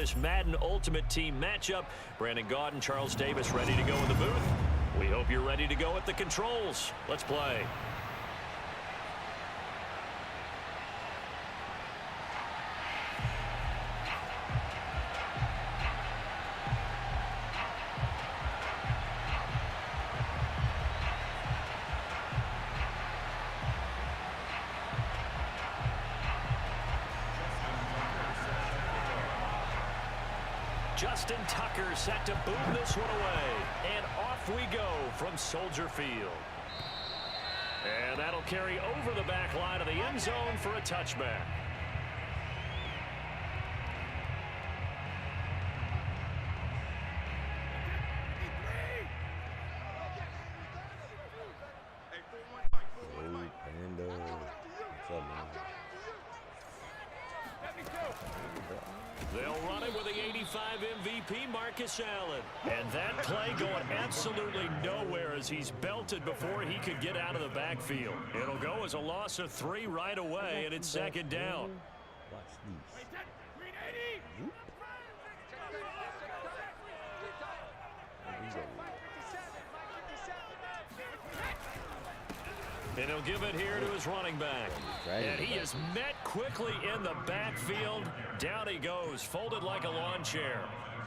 This Madden Ultimate Team matchup. Brandon Gaudin, Charles Davis ready to go in the booth. We hope you're ready to go at the controls. Let's play. Justin Tucker set to boom this one away. And off we go from Soldier Field. And that'll carry over the back line of the end zone for a touchback. They'll run it with the 85 MVP, Marcus Allen. And that play going absolutely nowhere as he's belted before he could get out of the backfield. It'll go as a loss of 3 right away, and it's second down. And he'll give it here to his running back. And he is met quickly in the backfield. Down he goes, folded like a lawn chair.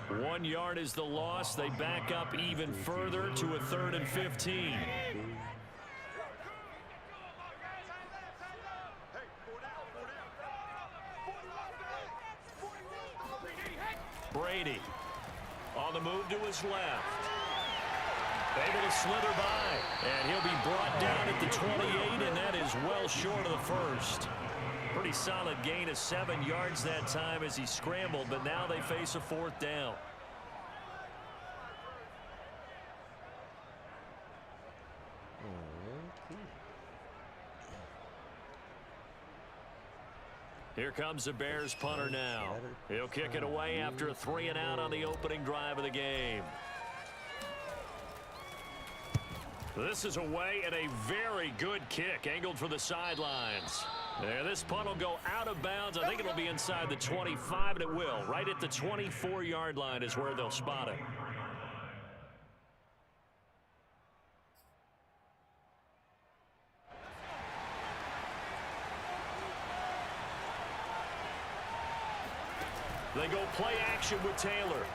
1 yard is the loss. They back up even further to a 3rd and 15. Brady on the move to his left. Able to slither by, and he'll be brought down at the 28, and that is well short of the first. Pretty solid gain of 7 yards that time as he scrambled, but now they face a 4th down. Here comes the Bears punter now. He'll kick it away after a 3-and-out on the opening drive of the game. This is away and a very good kick, angled for the sidelines. And this punt will go out of bounds. I think it'll be inside the 25, and it will. Right at the 24-yard line is where they'll spot it. They go play action with Taylor.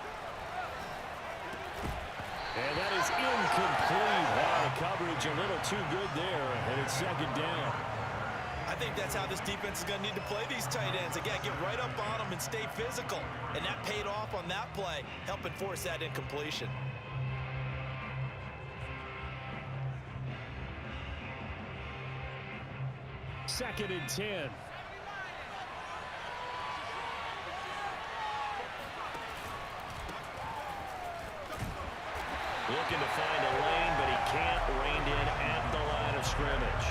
And that is incomplete. Wow, the coverage a little too good there, and it's second down. I think that's how this defense is going to need to play these tight ends. They got to get right up on them and stay physical. And that paid off on that play, helping force that incompletion. Second and 10. Looking to find a lane, but he can't. Reined in at the line of scrimmage.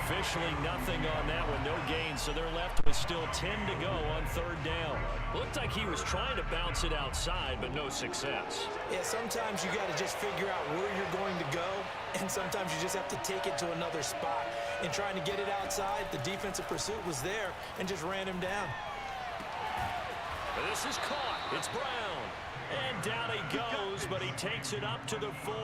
Officially nothing on that one, no gain, so they're left with still 10 to go on 3rd down. Looked like he was trying to bounce it outside, but no success. Yeah, sometimes you got to just figure out where you're going to go, and sometimes you just have to take it to another spot. In trying to get it outside, the defensive pursuit was there and just ran him down. This is caught. It's Brown. And down he goes, but he takes it up to the 40.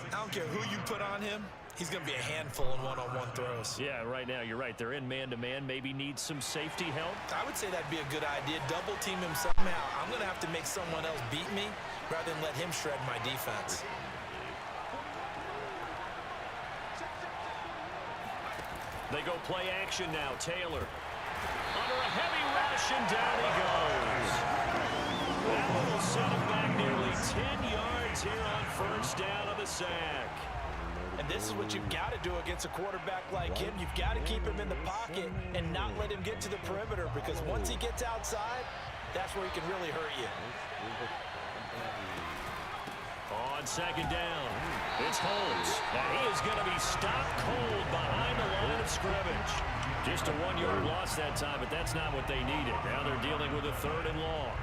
I don't care who you put on him. He's going to be a handful in one-on-one throws. Yeah, right now, you're right. They're in man-to-man. Maybe need some safety help. I would say that'd be a good idea. Double team him somehow. I'm going to have to make someone else beat me rather than let him shred my defense. They go play action now. Taylor under a heavy rush, and down he goes. That one will set him back nearly 10 yards here on 1st down of the sack. And this is what you've got to do against a quarterback like him. You've got to keep him in the pocket and not let him get to the perimeter, because once he gets outside, that's where he can really hurt you. On 2nd down, it's Holmes. And he is going to be stopped cold behind the line of scrimmage. Just a 1-yard loss that time, but that's not what they needed. Now they're dealing with a 3rd and long.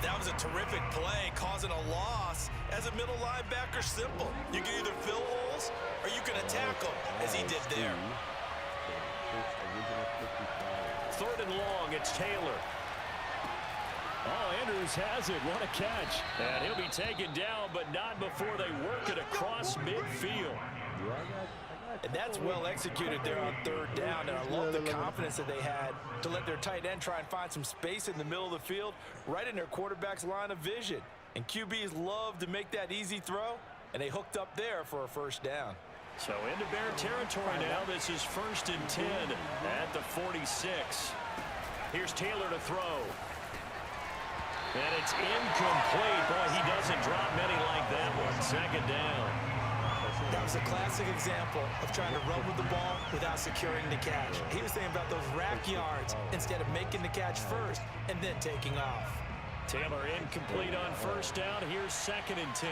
That was a terrific play, causing a loss. As a middle linebacker, simple. You can either fill holes or you can attack them, as he did there. 3rd and long, it's Taylor. Andrews has it. What a catch. And he'll be taken down, but not before they work it across midfield. And that's well executed there on third down, and I love the confidence that they had to let their tight end try and find some space in the middle of the field, right in their quarterback's line of vision. And QBs love to make that easy throw, and they hooked up there for a first down. So into Bear territory now. This is 1st and 10 at the 46. Here's Taylor to throw. And it's incomplete. Boy, he doesn't drop many like that one. Second down. That was a classic example of trying to run with the ball without securing the catch. He was thinking about those rack yards instead of making the catch first and then taking off. Taylor incomplete on first down. Here's 2nd and 10.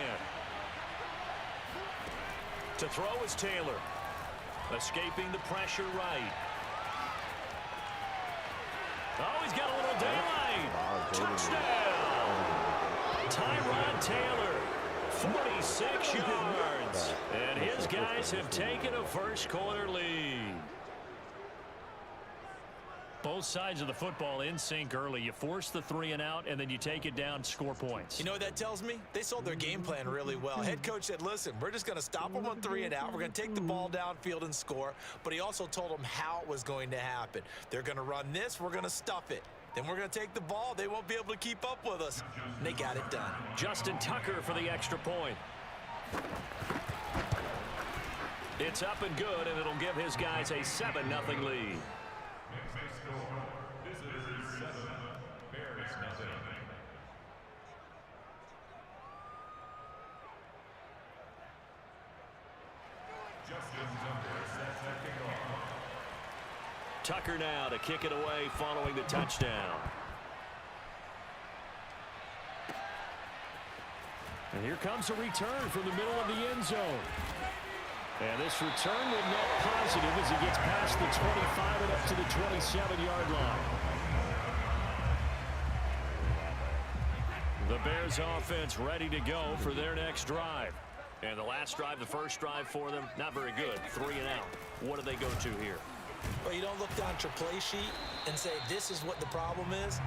To throw is Taylor. Escaping the pressure right. Oh, he's got a little daylight. Touchdown. Tyrod Taylor, 46 yards. And his guys have taken a first-quarter lead. Both sides of the football in sync early. You force the 3 and out, and then you take it down, score points. You know what that tells me? They sold their game plan really well. Head coach said, listen, we're just going to stop them on 3 and out. We're going to take the ball downfield and score. But he also told them how it was going to happen. They're going to run this. We're going to stuff it. Then we're going to take the ball. They won't be able to keep up with us. And they got it done. Justin Tucker for the extra point. It's up and good, and it'll give his guys a 7-0 lead. Tucker now to kick it away following the touchdown. And here comes a return from the middle of the end zone. And this return will net positive as he gets past the 25 and up to the 27-yard line. The Bears offense ready to go for their next drive. And the last drive, the first drive for them, not very good. 3 and out. What do they go to here? Well, you don't look down at your play sheet and say, this is what the problem is.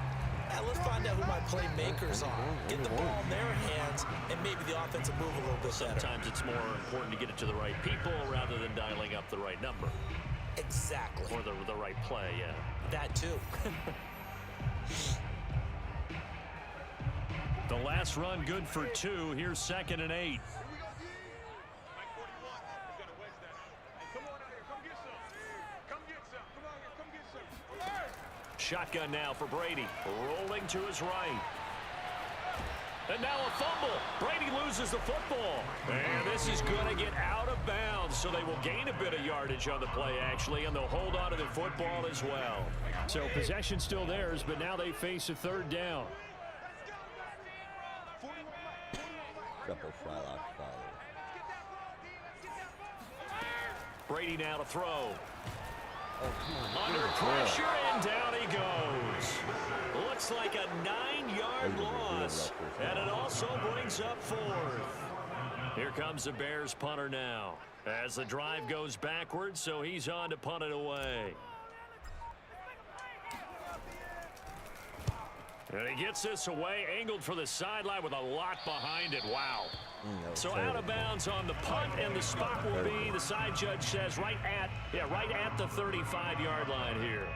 Now, let's find out who my playmakers are. Get the ball in their hands, and maybe the offense will move a little bit better. Sometimes it's more important to get it to the right people rather than dialing up the right number. Exactly. Or the right play, yeah. That, too. The last run good for 2. Here's 2nd and 8. Shotgun now for Brady. Rolling to his right. And now a fumble. Brady loses the football. And this is going to get out of bounds, so they will gain a bit of yardage on the play, actually, and they'll hold on to the football as well. So possession still theirs, but now they face a 3rd down. Brady now to throw. Under pressure, and down he goes. Looks like a 9-yard loss, and it also brings up 4th. Here comes the Bears punter now as the drive goes backwards, so he's on to punt it away. And he gets this away, angled for the sideline with a lot behind it. Wow. So out of bounds on the punt, and the spot will be, the side judge says, right at the 35-yard line here.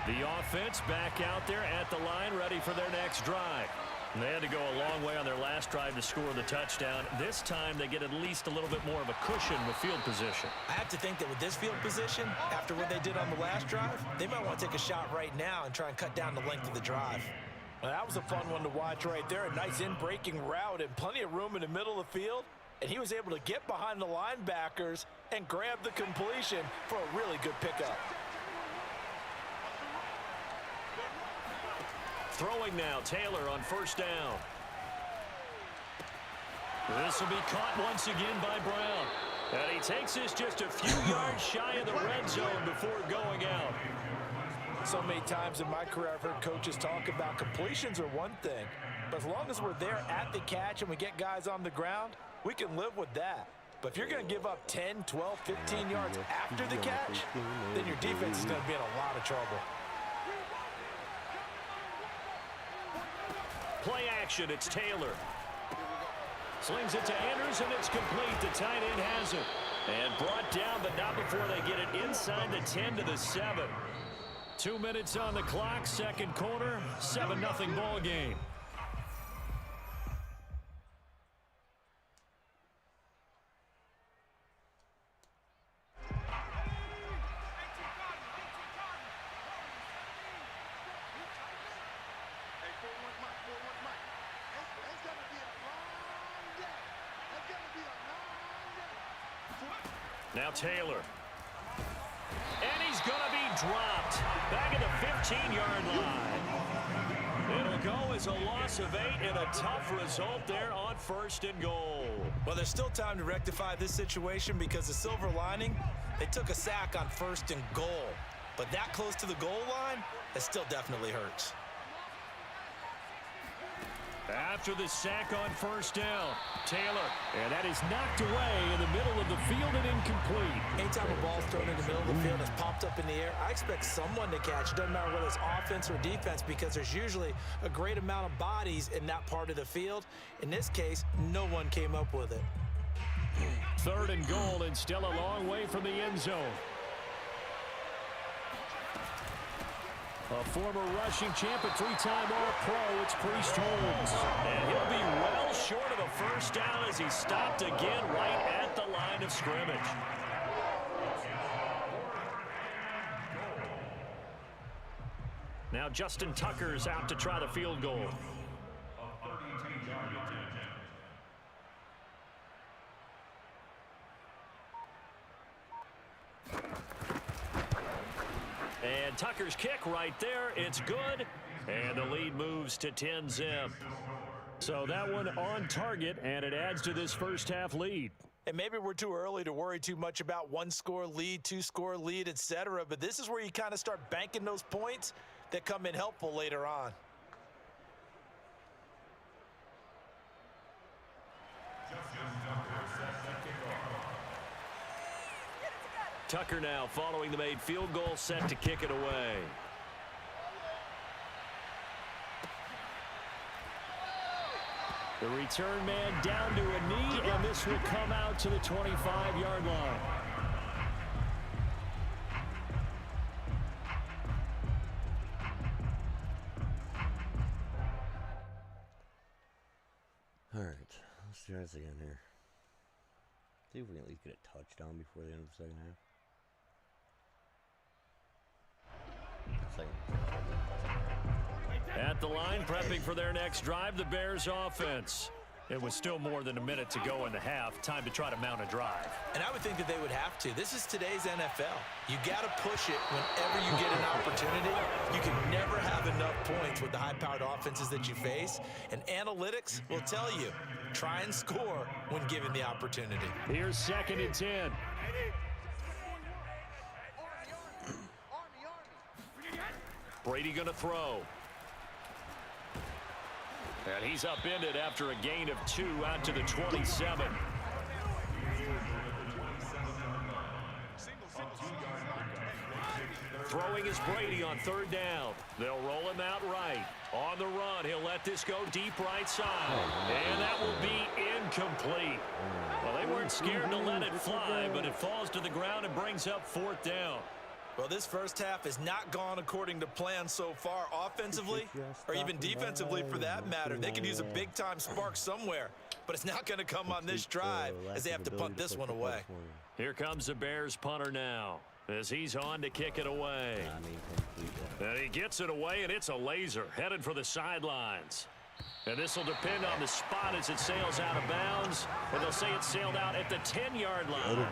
The offense back out there at the line, ready for their next drive. And they had to go a long way on their last drive to score the touchdown. This time they get at least a little bit more of a cushion with field position. I have to think that with this field position, after what they did on the last drive, they might want to take a shot right now and try and cut down the length of the drive. Well, that was a fun one to watch right there. A nice in-breaking route and plenty of room in the middle of the field. And he was able to get behind the linebackers and grab the completion for a really good pickup. Throwing now, Taylor on first down. This will be caught once again by Brown. And he takes this just a few yards shy of the red zone before going out. So many times in my career I've heard coaches talk about completions are one thing, but as long as we're there at the catch and we get guys on the ground, we can live with that. But if you're going to give up 10, 12, 15 yards after the catch, then your defense is going to be in a lot of trouble. Play action, it's Taylor. Slings it to Anders, and it's complete. The tight end has it. And brought down, but not before they get it inside the 10 to the 7. 2 minutes on the clock, second quarter, 7-0 ball game. Now Taylor. And he's going to be dropped. Back at the 15-yard line. It'll go as a loss of 8 and a tough result there on 1st and goal. Well, there's still time to rectify this situation because the silver lining, they took a sack on 1st and goal. But that close to the goal line, it still definitely hurts. After the sack on 1st down, Taylor. And that is knocked away in the middle of the field and incomplete. Anytime a ball's thrown in the middle of the field and it's popped up in the air, I expect someone to catch. It doesn't matter whether it's offense or defense because there's usually a great amount of bodies in that part of the field. In this case, no one came up with it. 3rd and goal and still a long way from the end zone. A former rushing champ, a 3-time All-Pro, it's Priest Holmes. And he'll be well short of a 1st down as he stopped again right at the line of scrimmage. Now Justin Tucker's out to try the field goal. And Tucker's kick right there. It's good. And the lead moves to 10-zip. So that one on target, and it adds to this first half lead. And maybe we're too early to worry too much about 1-score lead, 2-score lead, etc. But this is where you kind of start banking those points that come in helpful later on. Tucker now following the made field goal, set to kick it away. The return man down to a knee, and this will come out to the 25-yard line. All right, let's try this again here. See if we can at least get a touchdown before the end of the second half. At the line, prepping for their next drive, the Bears offense. It was still more than a minute to go in the half. Time to try to mount a drive. And I would think that they would have to. This is today's NFL. You got to push it whenever you get an opportunity. You can never have enough points with the high-powered offenses that you face. And analytics will tell you, try and score when given the opportunity. Here's 2nd and 10. Brady going to throw. And he's upended after a gain of 2 out to the 27. Throwing is Brady on 3rd down. They'll roll him out right. On the run, he'll let this go deep right side. And that will be incomplete. Well, they weren't scared to let it fly, but it falls to the ground and brings up 4th down. Well, this first half has not gone according to plan so far offensively or even defensively for that matter. They could use a big-time spark somewhere, but it's not going to come on this drive as they have to punt this one away. Here comes the Bears punter now as he's on to kick it away. And he gets it away, and it's a laser headed for the sidelines. And this will depend on the spot as it sails out of bounds, or they'll say it sailed out at the 10-yard line.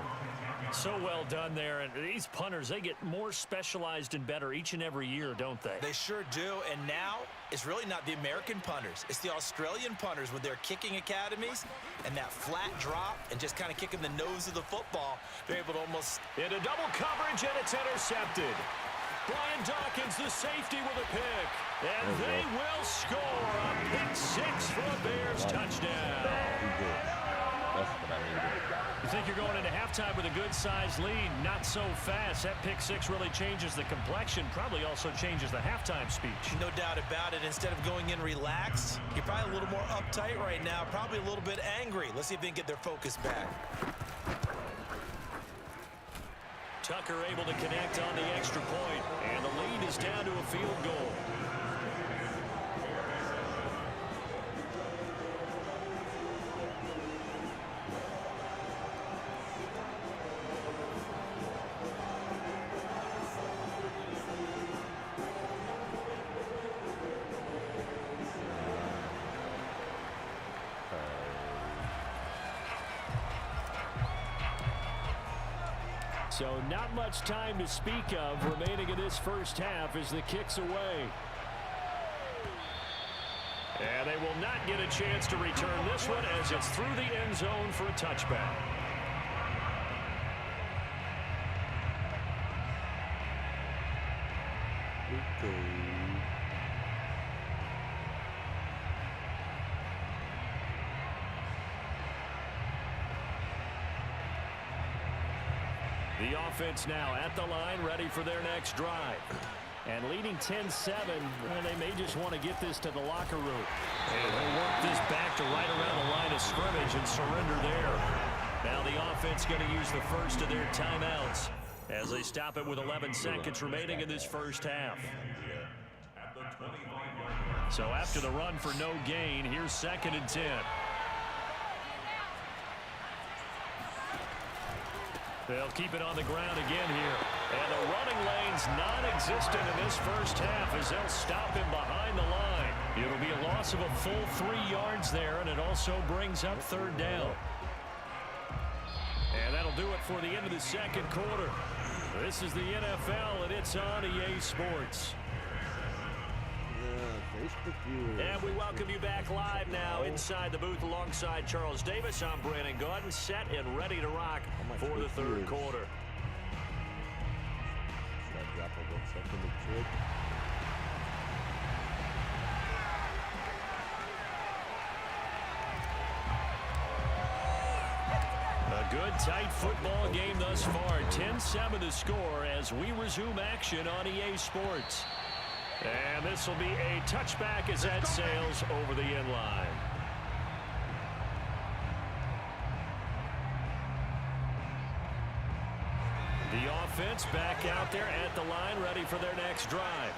So well done there, and these punters, they get more specialized and better each and every year, don't they? They sure do, and now it's really not the American punters. It's the Australian punters with their kicking academies and that flat drop and just kind of kicking the nose of the football. They're able to almost... Into double coverage, and it's intercepted. Brian Dawkins, the safety, with a pick. And they will score a pick 6 for a Bears touchdown. else, but I needed it. You think you're going into halftime with a good-sized lead? Not so fast. That pick six really changes the complexion, probably also changes the halftime speech. No doubt about it. Instead of going in relaxed, you're probably a little more uptight right now, probably a little bit angry. Let's see if they can get their focus back. Tucker able to connect on the extra point, and the lead is down to a field goal. So not much time to speak of remaining in this first half as the kick's away. And they will not get a chance to return this one as it's through the end zone for a touchback. The offense now at the line, ready for their next drive. And leading 10-7, well, they may just want to get this to the locker room. And they'll work this back to right around the line of scrimmage and surrender there. Now the offense going to use the first of their timeouts as they stop it with 11 seconds remaining in this first half. So after the run for no gain, here's 2nd and 10. They'll keep it on the ground again here. And the running lane's non-existent in this first half as they'll stop him behind the line. It'll be a loss of a full 3 yards there, and it also brings up 3rd down. And that'll do it for the end of the second quarter. This is the NFL, and it's on EA Sports. And we welcome you back live now inside the booth alongside Charles Davis. I'm Brandon Gordon, set and ready to rock for the 3rd quarter. A good, tight football game thus far. 10-7 the score as we resume action on EA Sports. And this will be a touchback as that sails over the end line. The offense back out there at the line, ready for their next drive.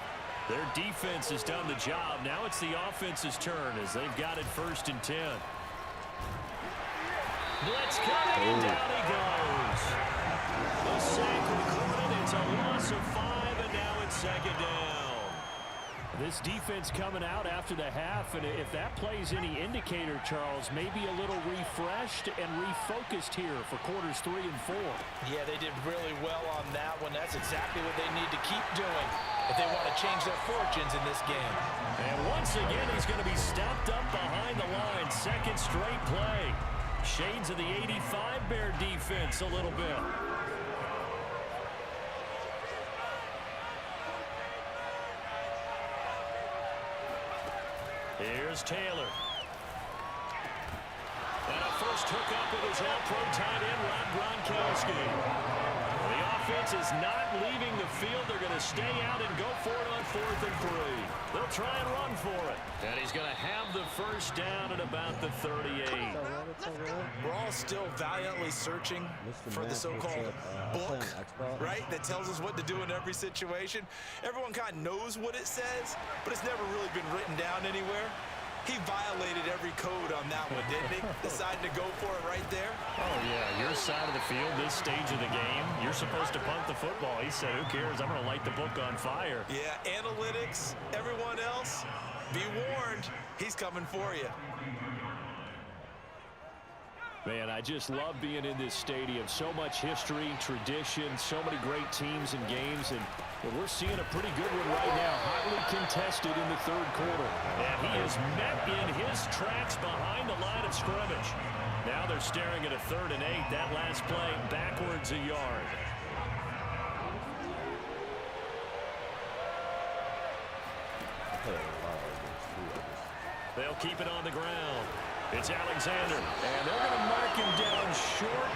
Their defense has done the job. Now it's the offense's turn as they've got it 1st and 10. Blitz coming, and down he goes. The sack recorded. It's a loss of 5, and now it's 2nd down. This defense coming out after the half, and if that plays any indicator, Charles, maybe a little refreshed and refocused here for quarters 3 and 4. Yeah, they did really well on that one. That's exactly what they need to keep doing if they want to change their fortunes in this game. And once again, he's going to be stopped up behind the line. 2nd straight play. Shades of the 85 Bear defense a little bit. Here's Taylor. And a first hookup with his all-pro tight end, Rob Gronkowski. The offense is not leaving the field. They're going to stay out and go for it on 4th and 3. They'll try and run for it. And he's going to have the first down at about the 38. We're all still valiantly searching for the so-called book, right, that tells us what to do in every situation. Everyone kind of knows what it says, but it's never really been written down anywhere. He violated every code on that one, didn't he? Decided to go for it right there. Oh, yeah. Your side of the field, this stage of the game, you're supposed to punt the football. He said, who cares? I'm going to light the book on fire. Yeah, analytics, everyone else, be warned. He's coming for you. Man, I just love being in this stadium. So much history, tradition, so many great teams and games, and we're seeing a pretty good one right now, hotly contested in the 3rd quarter. And he is met in his tracks behind the line of scrimmage. Now they're staring at a 3rd and 8. That last play backwards a yard. They'll keep it on the ground. It's Alexander, and they're going to mark him down short,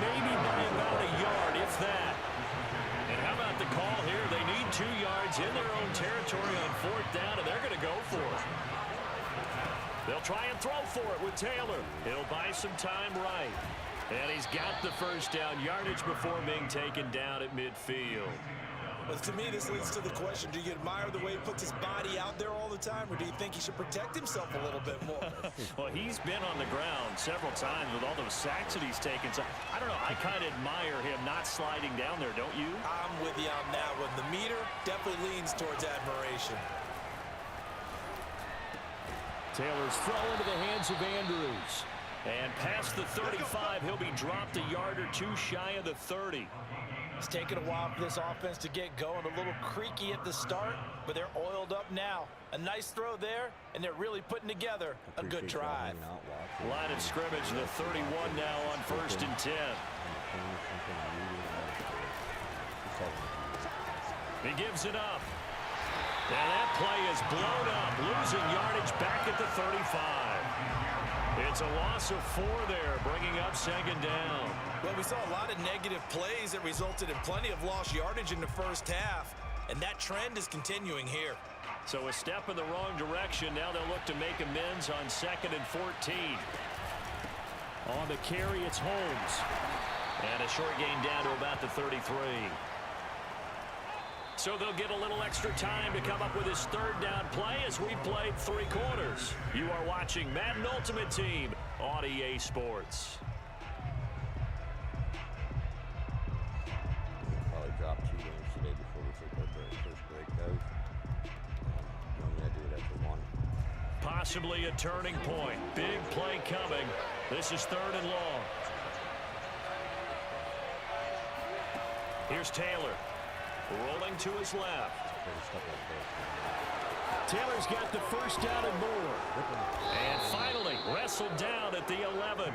maybe by about a yard, if that. And how about the call here? They need 2 yards in their own territory on 4th down, and they're going to go for it. They'll try and throw for it with Taylor. He'll buy some time right. And he's got the first down yardage before being taken down at midfield. But to me, this leads to the question, do you admire the way he puts his body out there all the time, or do you think he should protect himself a little bit more? Well, he's been on the ground several times with all those sacks that he's taken. So, I don't know, I kind of admire him not sliding down there, don't you? I'm with you on that one. The meter definitely leans towards admiration. Taylor's throw into the hands of Andrews. And past the 35, he'll be dropped a yard or 2 shy of the 30. It's taken a while for this offense to get going. A little creaky at the start, but they're oiled up now. A nice throw there, and they're really putting together a good drive. Line of scrimmage, the 31 now on 1st and 10. He gives it up. And that play is blown up, losing yardage back at the 35. It's a loss of 4 there, bringing up 2nd down. Well, we saw a lot of negative plays that resulted in plenty of lost yardage in the first half, and that trend is continuing here. So a step in the wrong direction. Now they'll look to make amends on 2nd and 14. On the carry, it's Holmes. And a short gain down to about the 33. So they'll get a little extra time to come up with his 3rd down play as we played 3 quarters. You are watching Madden Ultimate Team on EA Sports. Probably drop 2 games today before we take our first break, guys. Normally I do it after 1. Possibly a turning point. Big play coming. This is 3rd and long. Here's Taylor. Rolling to his left. Taylor's got the first down and more. And finally, wrestled down at the 11.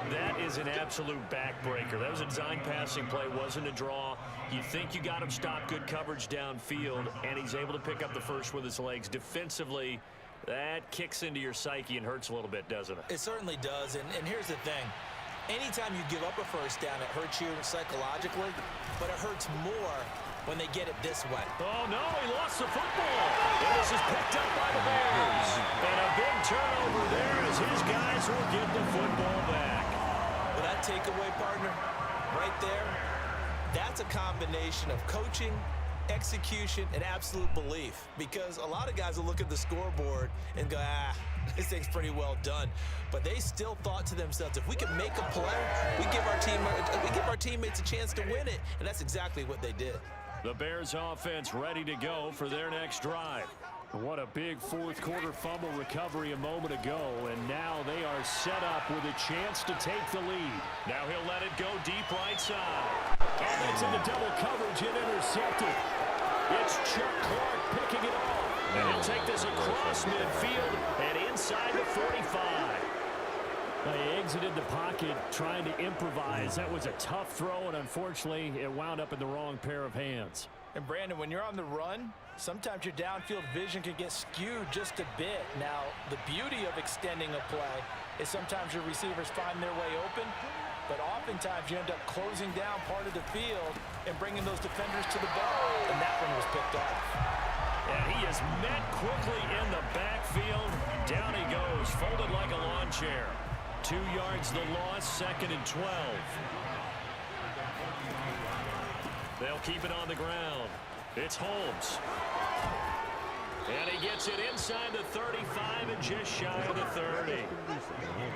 That is an absolute backbreaker. That was a design passing play, wasn't a draw. You think you got him stopped, good coverage downfield, and he's able to pick up the first with his legs. Defensively, that kicks into your psyche and hurts a little bit, doesn't it? It certainly does, and here's the thing. Anytime you give up a first down, it hurts you psychologically, but it hurts more when they get it this way. Oh, no, he lost the football. And this is picked up by the Bears. And a big turnover there as his guys will get the football back. Well, that takeaway, partner, right there, that's a combination of coaching, execution, and absolute belief. Because a lot of guys will look at the scoreboard and go, this thing's pretty well done. But they still thought to themselves, if we can make a play, we give our teammates a chance to win it. And that's exactly what they did. The Bears offense ready to go for their next drive. What a big 4th quarter fumble recovery a moment ago, and now they are set up with a chance to take the lead. Now he'll let it go deep right side. Oh, that's into double coverage and intercepted. It's Chuck Clark picking it off. And he'll take this across midfield and inside the 45. They exited the pocket trying to improvise. That was a tough throw, and unfortunately, it wound up in the wrong pair of hands. And Brandon, when you're on the run, sometimes your downfield vision can get skewed just a bit. Now, the beauty of extending a play is sometimes your receivers find their way open, but oftentimes you end up closing down part of the field and bringing those defenders to the ball, and that one was picked off. And he is met quickly in the backfield. Down he goes, folded like a lawn chair. 2 yards the loss, 2nd and 12. They'll keep it on the ground. It's Holmes. And he gets it inside the 35 and just shy of the 30.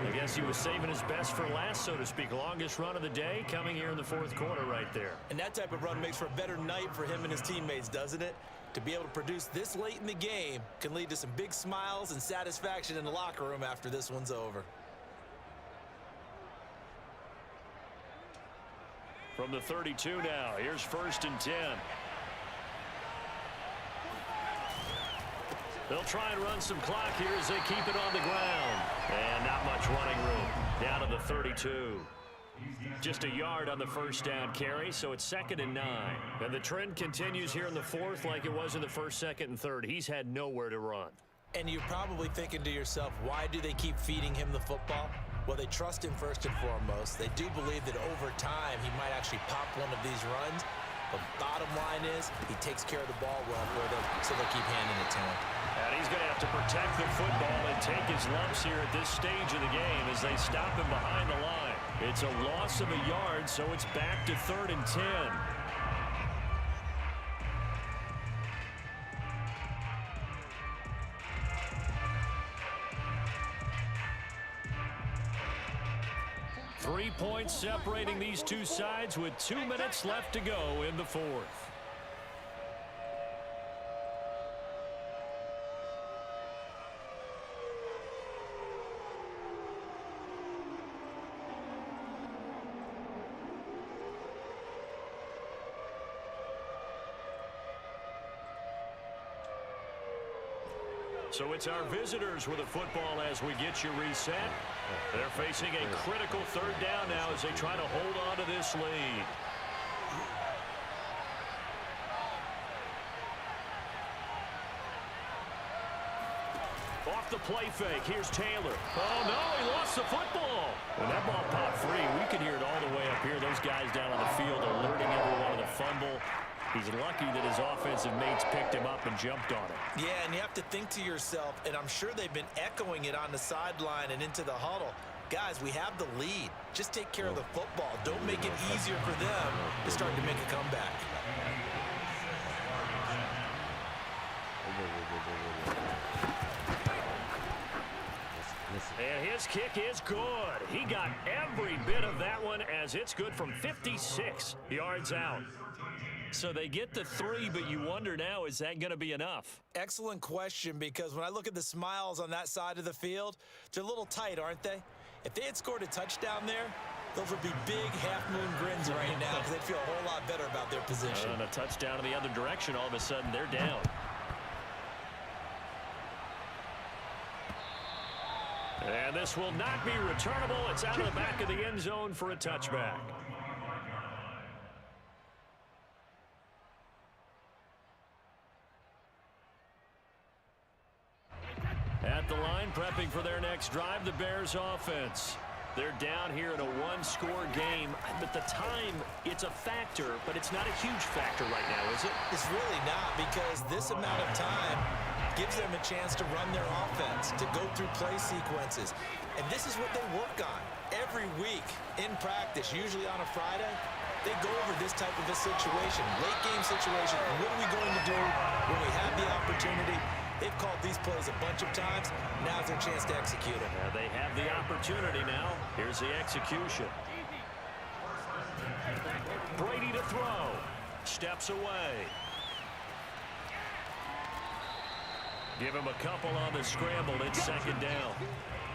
I guess he was saving his best for last, so to speak. Longest run of the day coming here in the 4th quarter right there. And that type of run makes for a better night for him and his teammates, doesn't it? To be able to produce this late in the game can lead to some big smiles and satisfaction in the locker room after this one's over. From the 32 now, here's 1st and 10. They'll try and run some clock here as they keep it on the ground. And not much running room. Down to the 32. Just a yard on the first down carry, so it's 2nd and 9. And the trend continues here in the 4th like it was in the 1st, 2nd, and 3rd. He's had nowhere to run. And you're probably thinking to yourself, why do they keep feeding him the football? Well, they trust him first and foremost. They do believe that over time he might actually pop one of these runs. But bottom line is he takes care of the ball well for them, so they'll keep handing it to him. And he's going to have to protect the football and take his lumps here at this stage of the game as they stop him behind the line. It's a loss of a yard, so it's back to 3rd and 10. Three points separating these two sides with 2 minutes left to go in the fourth. So it's our visitors with a football as we get you reset. They're facing a critical 3rd down now as they try to hold on to this lead. Off the play fake. Here's Taylor. Oh, no, he lost the football. When that ball popped free, we could hear it all the way up here. Those guys down on the field alerting everyone of the fumble. He's lucky that his offensive mates picked him up and jumped on it. Yeah, and you have to think to yourself, and I'm sure they've been echoing it on the sideline and into the huddle. Guys, we have the lead. Just take care of the football. Don't make it easier for them to start to make a comeback. And his kick is good. He got every bit of that one as it's good from 56 yards out. So they get the 3, but you wonder now, is that going to be enough? Excellent question, because when I look at the smiles on that side of the field, they're a little tight, aren't they? If they had scored a touchdown there, those would be big half-moon grins right now because they'd feel a whole lot better about their position. And a touchdown in the other direction, all of a sudden they're down. And this will not be returnable. It's out of the back of the end zone for a touchback. At the line, prepping for their next drive, the Bears offense. They're down here in a one-score game. But the time, it's a factor, but it's not a huge factor right now, is it? It's really not, because this amount of time gives them a chance to run their offense, to go through play sequences. And this is what they work on every week in practice, usually on a Friday. They go over this type of a situation, late game situation. What are we going to do when we have the opportunity? They've called these plays a bunch of times. Now's their chance to execute it. They have the opportunity now. Here's the execution. Brady to throw. Steps away. Give him a couple on the scramble. It's 2nd down.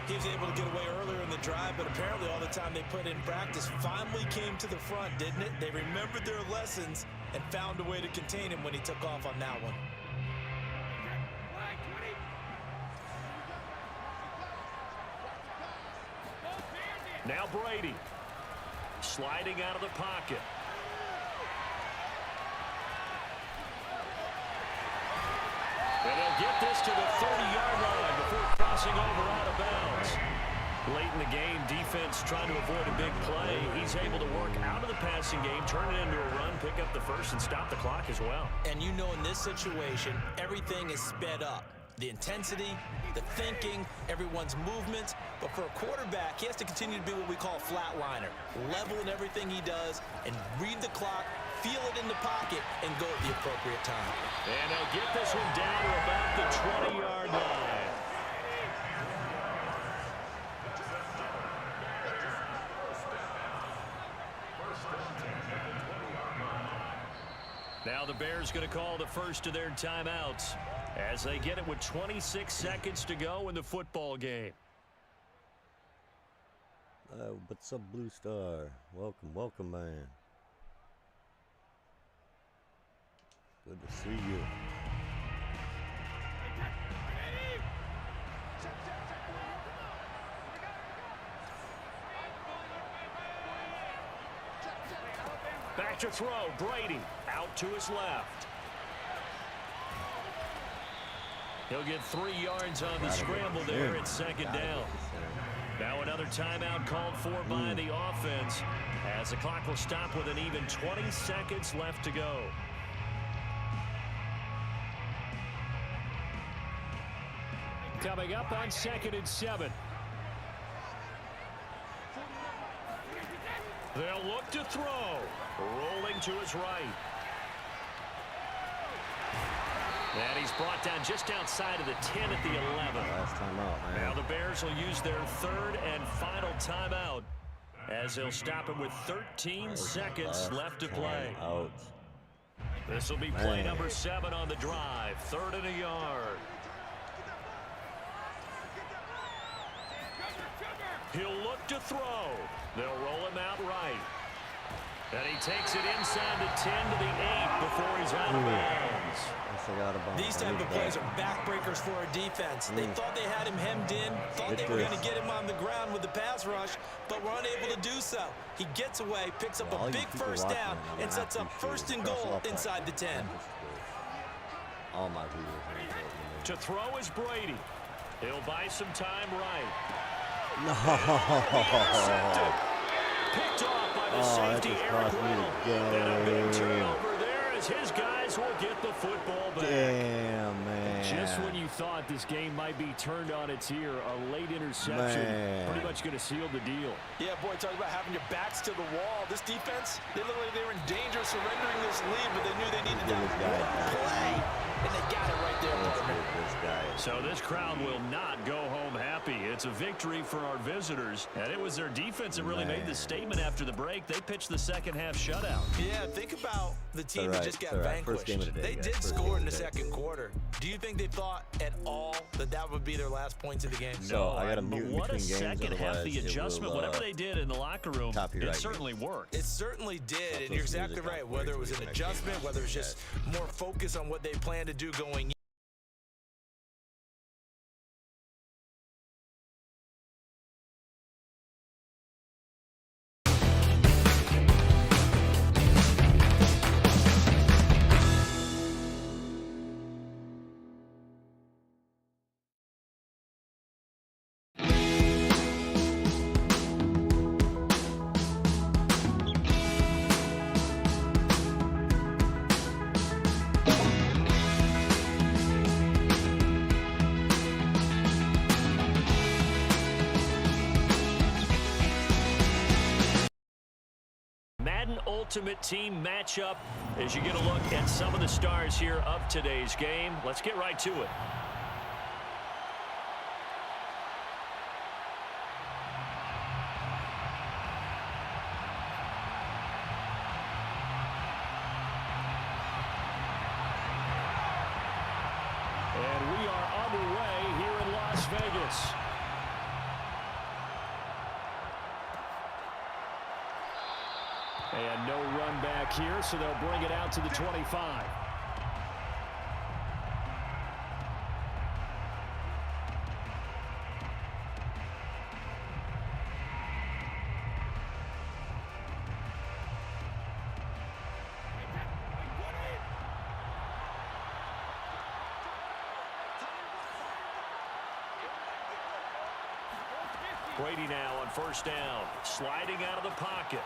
He was able to get away earlier in the drive, but apparently all the time they put in practice finally came to the front, didn't it? They remembered their lessons and found a way to contain him when he took off on that one. Now Brady, sliding out of the pocket. And they'll get this to the 30-yard line before crossing over out of bounds. Late in the game, defense trying to avoid a big play. He's able to work out of the passing game, turn it into a run, pick up the first, and stop the clock as well. And you know in this situation, everything is sped up. The intensity, the thinking, everyone's movements. But for a quarterback, he has to continue to be what we call a flatliner. Level in everything he does and read the clock, feel it in the pocket, and go at the appropriate time. And they'll get this one down to about the 20-yard line. Now the Bears going to call the first of their timeouts as they get it with 26 seconds to go in the football game. What's up, Blue Star? Welcome, welcome, man. Good to see you. Back to throw, Brady out to his left. He'll get 3 yards on the scramble there at second down. Now another timeout called for by the offense, as the clock will stop with an even 20 seconds left to go. Coming up on 2nd and 7. They'll look to throw. Rolling to his right. And he's brought down just outside of the 10 at the 11. Last time out, man. Now the Bears will use their 3rd and final timeout, as they'll stop him with 13 seconds left to play. This will be play number 7 on the drive. 3rd and a yard. He'll look to throw. They'll roll him out right. And he takes it inside the 10 to the 8 before he's out of bounds. These type of plays are backbreakers for a defense. They thought they had him hemmed in, thought they were going to get him on the ground with the pass rush, but were unable to do so. He gets away, picks up a big first down, and sets up 1st and goal inside the 10. All my viewers. To throw is Brady. He'll buy some time right. No. Picked off by the safety, Eric Little. And a big turnover there as his guys will get the football back. Damn, man. Just when you thought this game might be turned on its ear, a late interception pretty much going to seal the deal. Yeah, boy, talk about having your backs to the wall. This defense, they look like they were in danger of surrendering this lead, but they knew they needed to play, and they got it right there. So this crowd will not go home happy. It's a victory for our visitors, and it was their defense that really made the statement after the break. They pitched the second half shutout. Yeah, think about the team that just got vanquished. They did score in the second quarter. Do you think they thought at all that that would be their last points of the game? So I got to mute what a between games, second half the adjustment. Will, whatever they did in the locker room, it certainly worked. It certainly did, and you're exactly right. Whether it was an adjustment, whether it's just more focus on what they plan to do going. Madden Ultimate Team matchup as you get a look at some of the stars here of today's game. Let's get right to it. And we are underway here in Las Vegas. And no run back here, so they'll bring it out to the 25. Brady now on 1st down, sliding out of the pocket.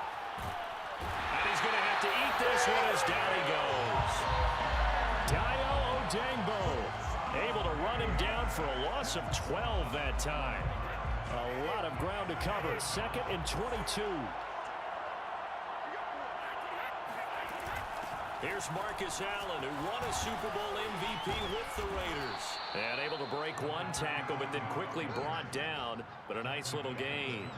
And he's going to have to eat this one as down he goes. Dio Odengbo able to run him down for a loss of 12 that time. A lot of ground to cover. 2nd and 22. Here's Marcus Allen, who won a Super Bowl MVP with the Raiders. And able to break one tackle, but then quickly brought down. But a nice little gain.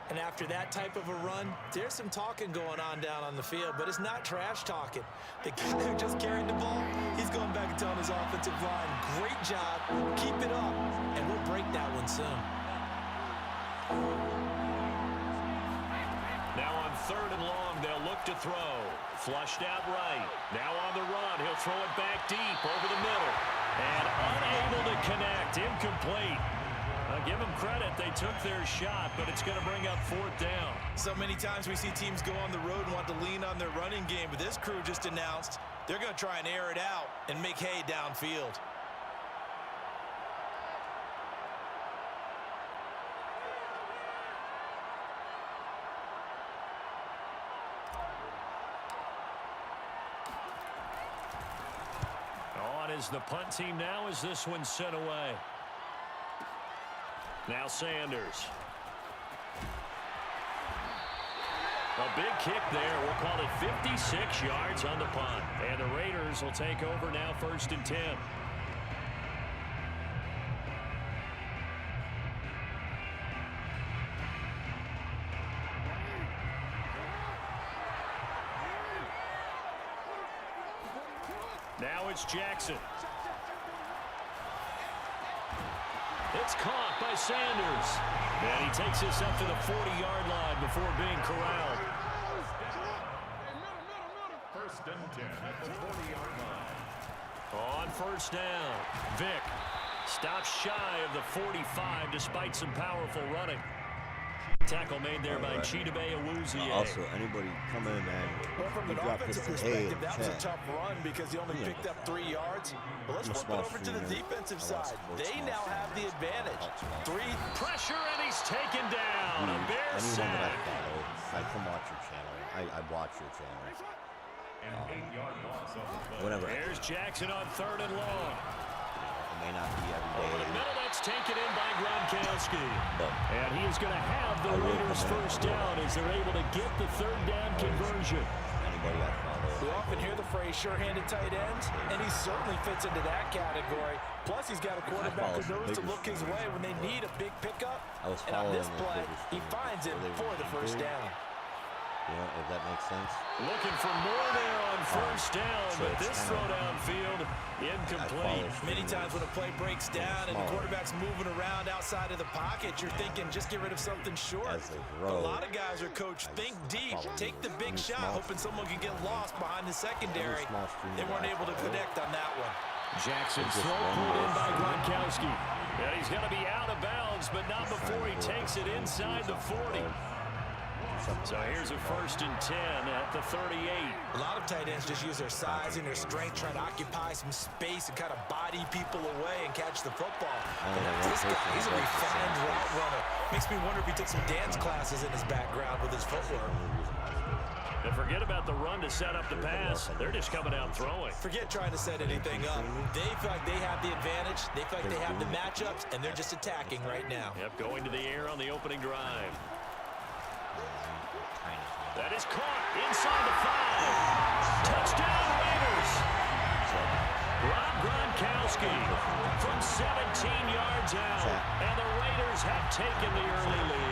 And after that type of a run, there's some talking going on down on the field, but it's not trash talking. The guy who just carried the ball, he's going back and telling his offensive line, great job, keep it up, and we'll break that one soon. Now on 3rd and long, they'll look to throw. Flushed out right. Now on the run, he'll throw it back deep over the middle. And unable to connect, incomplete. Give them credit, they took their shot, but it's going to bring up 4th down. So many times we see teams go on the road and want to lean on their running game, but this crew just announced they're going to try and air it out and make hay downfield. is the punt team now as this one's sent away. Now Sanders. A big kick there. We'll call it 56 yards on the punt. And the Raiders will take over now 1st and 10. Now it's Jackson. It's caught by Sanders. And he takes this up to the 40-yard line before being corralled. 1st and 10 at the 40-yard line. On 1st down, Vick stops shy of the 45 despite some powerful running. Tackle made there by Chidobe Awuzie. Also, anybody come in and well, from an offensive perspective, that was a tough run because he only picked up 3 yards. But let's flip it over to the defensive side. They now have the advantage. 3 pressure, and he's taken down. A Bear sack. I come watch your channel. I watch your channel. An 8-yard loss on the play. Whatever. There's Jackson on 3rd and long. It may not be every day. Over the middle, that's taken in by Gronkowski. But And he is going to have the Raiders 1st down as they're able to get the 3rd down conversion. anybody I follow. We often hear the phrase sure-handed tight ends, and he certainly fits into that category. Plus, he's got a quarterback who knows to look his way when they need a big pickup. And on this play, he finds it for the 1st down. You know, if that makes sense. Looking for more there on 1st down, but this throw downfield incomplete. Many times when a play breaks down and the quarterback's moving around outside of the pocket, you're thinking just get rid of something short. But a lot of guys are coached, think deep, take the big shot, hoping someone can get lost behind the secondary. They weren't able to connect on that one. Jackson's throw pulled in by Gronkowski. And he's going to be out of bounds, but not before he takes it inside the 40. So here's a 1st and 10 at the 38. A lot of tight ends just use their size and their strength, trying to occupy some space and kind of body people away and catch the football. But this guy, he's a refined route runner. Makes me wonder if he took some dance classes in his background with his footwork. And forget about the run to set up the pass. They're just coming out throwing. Forget trying to set anything up. They feel like they have the advantage. They feel like they have the matchups, and they're just attacking right now. Yep, going to the air on the opening drive. That is caught inside the 5. Touchdown, Raiders. Rob Gronkowski from 17 yards out. And the Raiders have taken the early lead.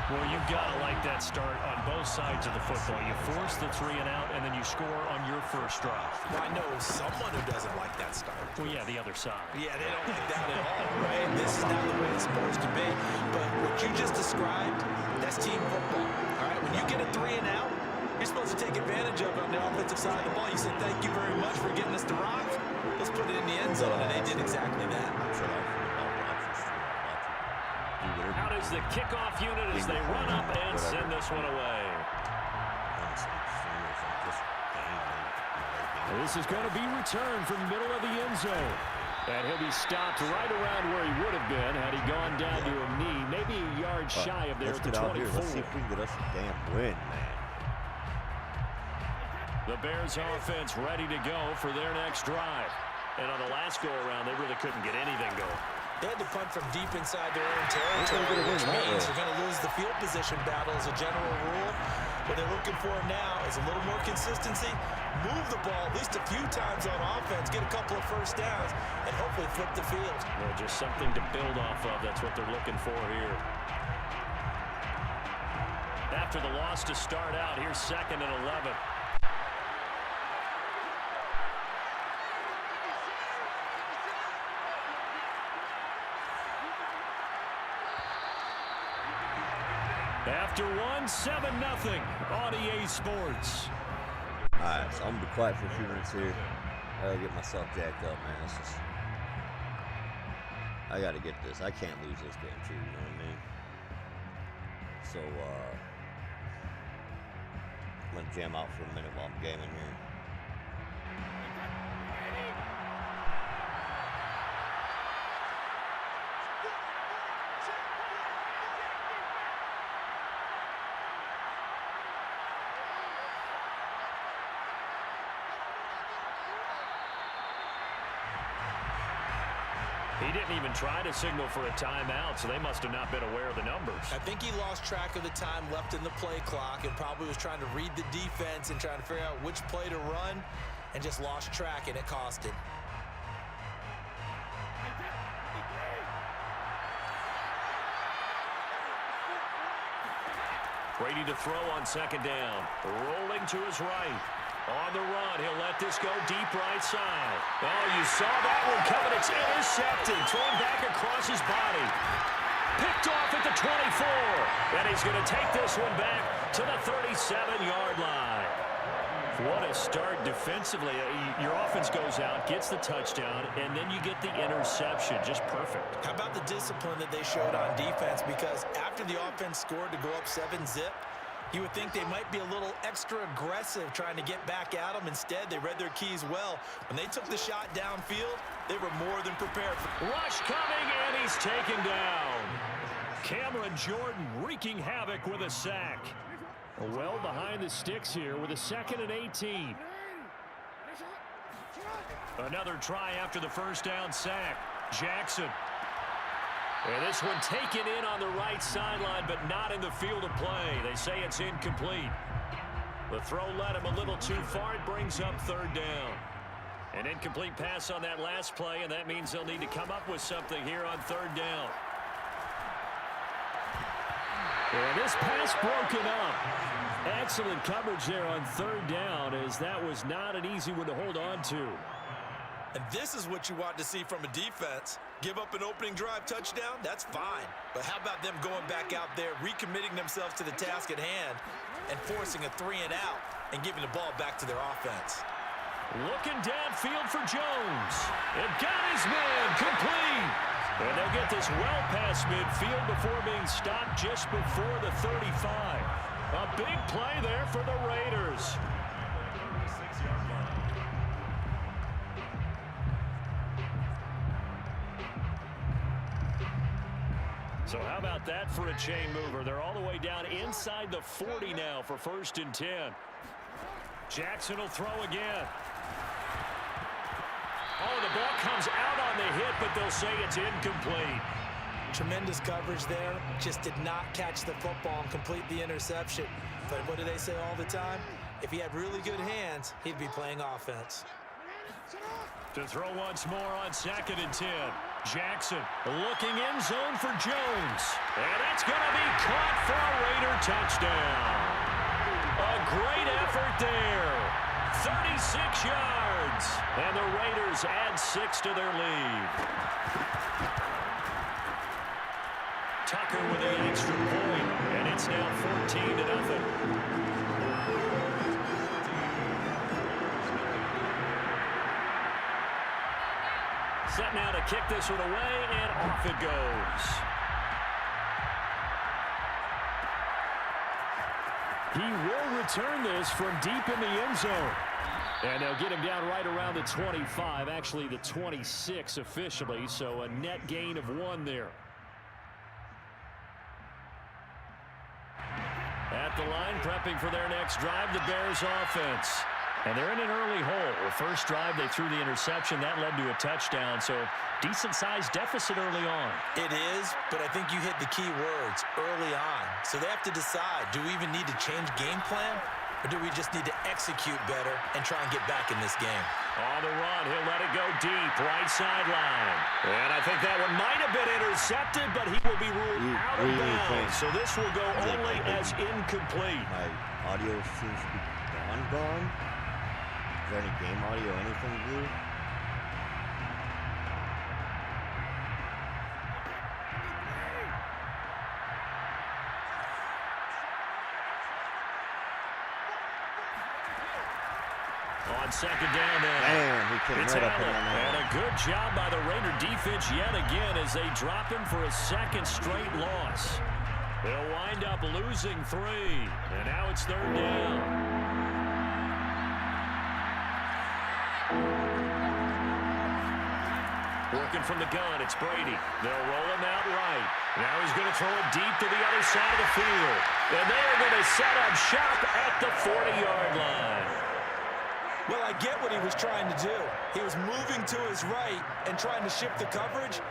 Well, you've got to like that start on both sides of the football. You force the 3 and out, and then you score on your first drive. Well, I know someone who doesn't like that start. Well, yeah, the other side. Yeah, they don't like that at all, right? This is not the way it's supposed to be. But what you just described, that's team football, all right? When you get a 3 and out, you're supposed to take advantage of it on the offensive side of the ball. You said, thank you very much for getting us to rock. Let's put it in the end zone, and they did exactly that. Out is the kickoff unit as they run up and send this one away. This is going to be returned from the middle of the end zone. And he'll be stopped right around where he would have been had he gone down to a knee, maybe a yard shy of there at the 24. Let's see if we can get us a damn win, man. The Bears offense ready to go for their next drive. And on the last go-around, they really couldn't get anything going. They had to punt from deep inside their own territory, which means they're going to lose the field position battle as a general rule. What they're looking for now is a little more consistency, move the ball at least a few times on offense, get a couple of 1st downs, and hopefully flip the field. Well, just something to build off of. That's what they're looking for here. After the loss to start out, here's 2nd and 11. After 7-0 on EA Sports. Alright, so I'm going to be quiet for a few minutes here. I gotta get myself jacked up, man. I gotta get this. I can't lose this game, too, you know what I mean? So, I'm going to jam out for a minute while I'm gaming here. He didn't even try to signal for a timeout, so they must have not been aware of the numbers. I think he lost track of the time left in the play clock and probably was trying to read the defense and trying to figure out which play to run and just lost track, and it cost him. Brady to throw on second down. Rolling to his right. On the run, he'll let this go deep right side. Oh, you saw that one coming. It's intercepted. Thrown back across his body. Picked off at the 24. And he's going to take this one back to the 37-yard line. What a start defensively. Your offense goes out, gets the touchdown, and then you get the interception. Just perfect. How about the discipline that they showed on defense? Because after the offense scored to go up 7-zip, you would think they might be a little extra aggressive trying to get back at them. Instead, they read their keys well. When they took the shot downfield, they were more than prepared. Rush coming, and he's taken down. Cameron Jordan wreaking havoc with a sack. Well behind the sticks here with a 2nd and 18. Another try after the first down sack. Jackson. And this one taken in on the right sideline, but not in the field of play. They say it's incomplete. The throw led him a little too far. It brings up 3rd down. An incomplete pass on that last play, and that means they'll need to come up with something here on 3rd down. And this pass broken up. Excellent coverage there on 3rd down, as that was not an easy one to hold on to. And this is what you want to see from a defense. Give up an opening drive touchdown, that's fine. But how about them going back out there, recommitting themselves to the task at hand, and forcing a 3-and-out and giving the ball back to their offense. Looking downfield for Jones. It got his man complete. And they'll get this well past midfield before being stopped just before the 35. A big play there for the Raiders. So how about that for a chain mover? They're all the way down inside the 40 now for 1st and 10. Jackson will throw again. Oh, the ball comes out on the hit, but they'll say it's incomplete. Tremendous coverage there. Just did not catch the football and complete the interception. But what do they say all the time? If he had really good hands, he'd be playing offense. To throw once more on 2nd and 10. Jackson looking end zone for Jones. And that's going to be caught for a Raider touchdown. A great effort there. 36 yards. And the Raiders add 6 to their lead. Tucker with the extra point. And it's now 14-0. Set now to kick this one away, and off it goes. He will return this from deep in the end zone. And they'll get him down right around the 25, actually the 26 officially, so a net gain of 1 there. At the line, prepping for their next drive, the Bears offense. And they're in an early hole. The first drive, they threw the interception. That led to a touchdown, so decent-sized deficit early on. It is, but I think you hit the key words, early on. So they have to decide, do we even need to change game plan, or do we just need to execute better and try and get back in this game? On the run, he'll let it go deep, right sideline. And I think that one might have been intercepted, but he will be ruled out of bounds. So this will go only as incomplete. My audio seems to be gone. Is there any game audio, anything, Blue? On 2nd down now. Man, he came It's right up in Allen. that. And a good job by the Raider defense yet again as they drop him for a 2nd straight loss. They'll wind up losing 3. And now it's 3rd down. Working from the gun, it's Brady. They'll roll him out right. Now he's going to throw it deep to the other side of the field. And they are going to set up shop at the 40-yard line. Well, I get what he was trying to do. He was moving to his right and trying to shift the coverage,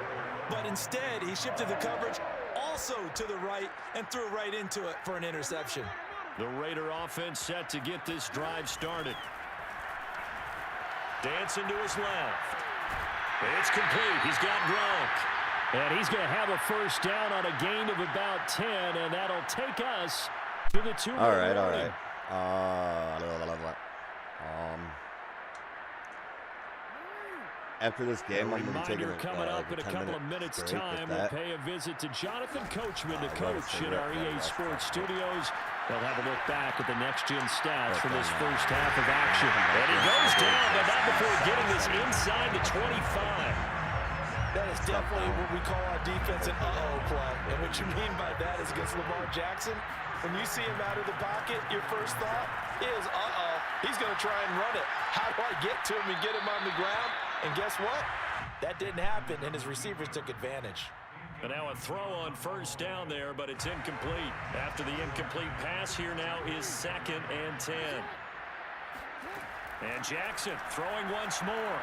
but instead he shifted the coverage also to the right and threw right into it for an interception. The Raider offense set to get this drive started. Dancing to his left. It's complete. He's got Gronk. And he's going to have a first down on a gain of about 10, and that'll take us to the 2-minute All right. warning. After this game, I'm going to be taking Reminder coming up in a couple of minutes' time. We'll pay a visit to Jonathan Coachman to coach in our EA Sports studios. They'll have a look back at the next-gen stats from this first half of action. And he goes down, but not before getting this inside the 25. That is definitely what we call our defense an uh-oh play. And what you mean by that is against Lamar Jackson, when you see him out of the pocket, your first thought is, uh-oh, he's going to try and run it. How do I get to him and get him on the ground? And guess what? That didn't happen, and his receivers took advantage. And now a throw on first down there, but it's incomplete. After the incomplete pass, here now is 2nd and 10. And Jackson throwing once more.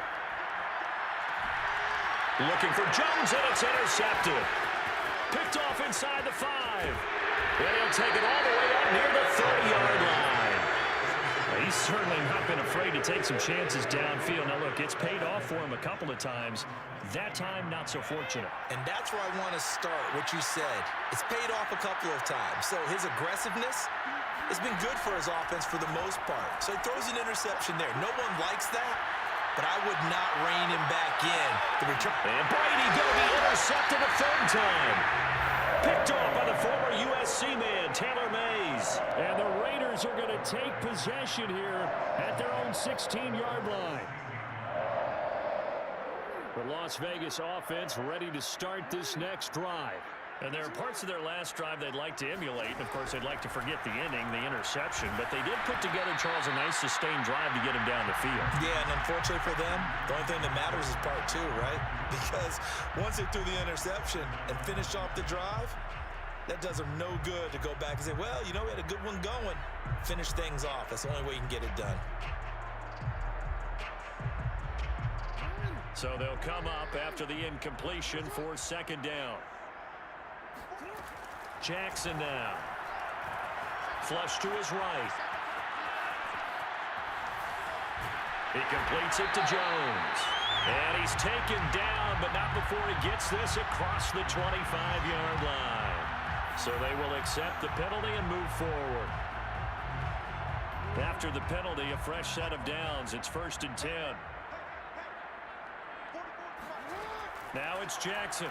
Looking for Jones, and it's intercepted. Picked off inside the 5. And he'll take it all the way up near the 30-yard line. Well, he's certainly not been afraid to take some chances downfield. Now, look, it's paid off for him a couple of times. That time, not so fortunate. And that's where I want to start, what you said. It's paid off a couple of times. So his aggressiveness has been good for his offense for the most part. So he throws an interception there. No one likes that. But I would not rein him back in. The return. And Brady going to be intercepted a 3rd time. Picked off by the former USC man, Taylor Mays. And the Raiders are going to take possession here at their own 16-yard line. The Las Vegas offense ready to start this next drive. And there are parts of their last drive they'd like to emulate. Of course, they'd like to forget the inning, the interception. But they did put together, Charles, a nice sustained drive to get him down the field. Yeah, and unfortunately for them, the only thing that matters is part 2, right? Because once they threw the interception and finished off the drive, that does them no good to go back and say, well, you know, we had a good one going. Finish things off. That's the only way you can get it done. So they'll come up after the incompletion for 2nd down. Jackson now. Flush to his right. He completes it to Jones. And he's taken down, but not before he gets this across the 25-yard line. So they will accept the penalty and move forward. After the penalty, a fresh set of downs. It's 1st and 10. Now it's Jackson.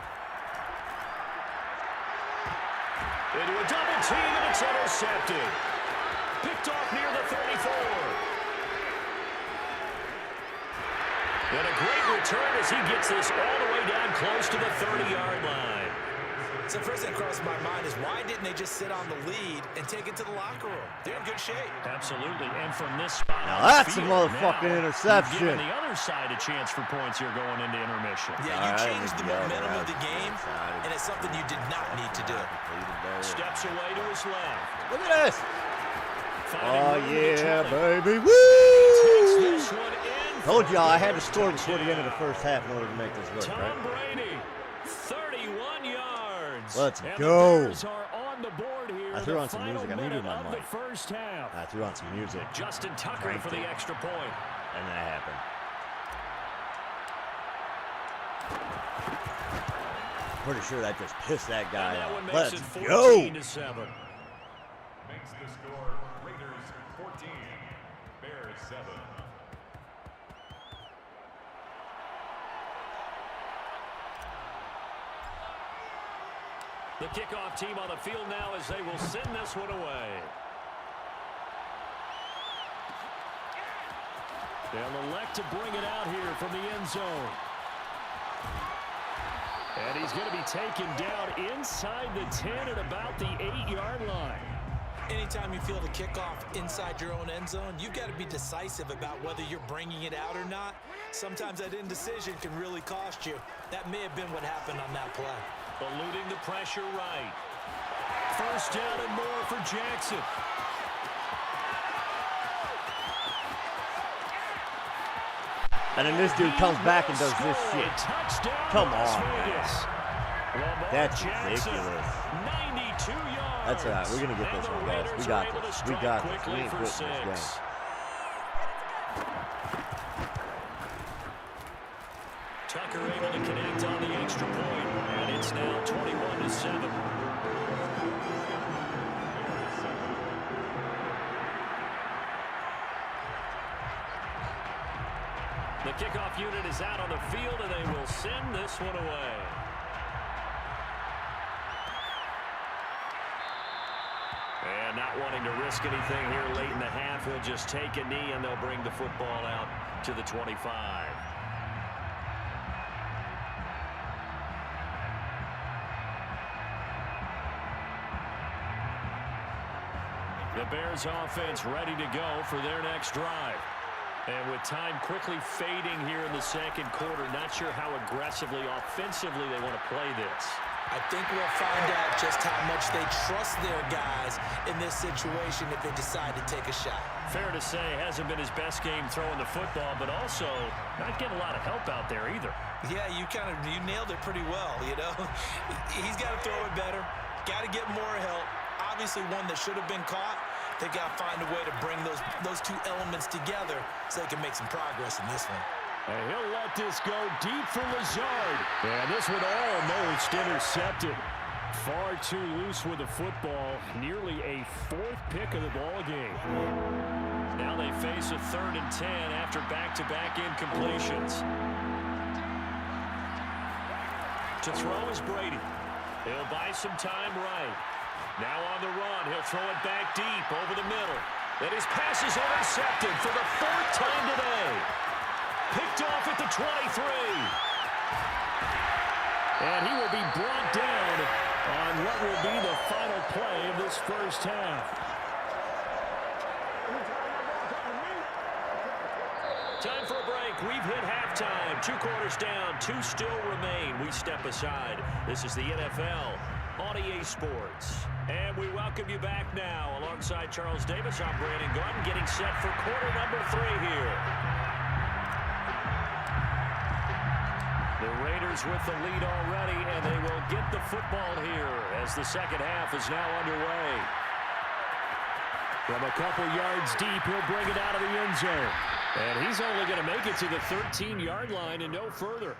Into a double team, and it's intercepted. Picked off near the 34. And a great return as he gets this all the way down close to the 30-yard line. So first thing that crosses my mind is why didn't they just sit on the lead and take it to the locker room? They're in good shape. Absolutely, and from this spot Now on that's the a field, motherfucking now, interception. Giving the other side a chance for points here going into intermission. Yeah, you changed the momentum of the game, and it's something you did not need to do. Steps away to his left. Look at this. Finding Oh, room to yeah, Troy. baby. Takes Woo! this one in Told for y'all I the had to first score before the end of the touchdown. first half in order to make this work, Tom right? Brady, 31 yards. Let's and go. The Bears are on the board here. I threw the on some final music. I muted minute my of mic. the first half. I threw on some music, Justin Tucker Cranked for the it. extra point. and that happened. Pretty sure that just pissed that guy And that one off. makes Let's it go. 14-7. Makes the score Raiders 14, Bears 7. The kickoff team on the field now as they will send this one away. They'll elect to bring it out here from the end zone. And he's going to be taken down inside the 10 at about the 8-yard line. Anytime you feel the kickoff inside your own end zone, you've got to be decisive about whether you're bringing it out or not. Sometimes that indecision can really cost you. That may have been what happened on that play. Eluding the pressure right. First down and more for Jackson. And then this dude comes back and does this shit. Come on, man. That's ridiculous. 92 yards. That's all right. We're going to get this one, guys. We got this. We got this. We ain't quitting this game. Tucker able to connect on the extra point, and it's now 21-7. The kickoff unit is out on the field, and they will send this one away. And not wanting to risk anything here late in the half, he'll just take a knee, and they'll bring the football out to the 25. The Bears offense ready to go for their next drive. And with time quickly fading here in the second quarter, not sure how aggressively, offensively they want to play this. I think we'll find out just how much they trust their guys in this situation if they decide to take a shot. Fair to say, hasn't been his best game throwing the football, but also not getting a lot of help out there either. Yeah, you nailed it pretty well, you know. He's got to throw it better, got to get more help. Obviously one that should have been caught. They've got to find a way to bring those two elements together so they can make some progress in this one. And he'll let this go deep for Lazard. And this one almost intercepted. Far too loose with the football. Nearly a fourth pick of the ball game. Now they face a 3rd and 10 after back-to-back incompletions. To throw is Brady. He'll buy some time right. Now on the run, he'll throw it back deep over the middle. And his pass is intercepted for the 4th time today. Picked off at the 23. And he will be brought down on what will be the final play of this first half. Time for a break. We've hit halftime. 2 quarters down, 2 still remain. We step aside. This is the NFL on EA Sports. And we welcome you back now. Alongside Charles Davis, I'm Brandon Gordon, getting set for quarter number 3 here. The Raiders with the lead already, and they will get the football here as the second half is now underway. From a couple yards deep, he'll bring it out of the end zone. And he's only going to make it to the 13-yard line and no further.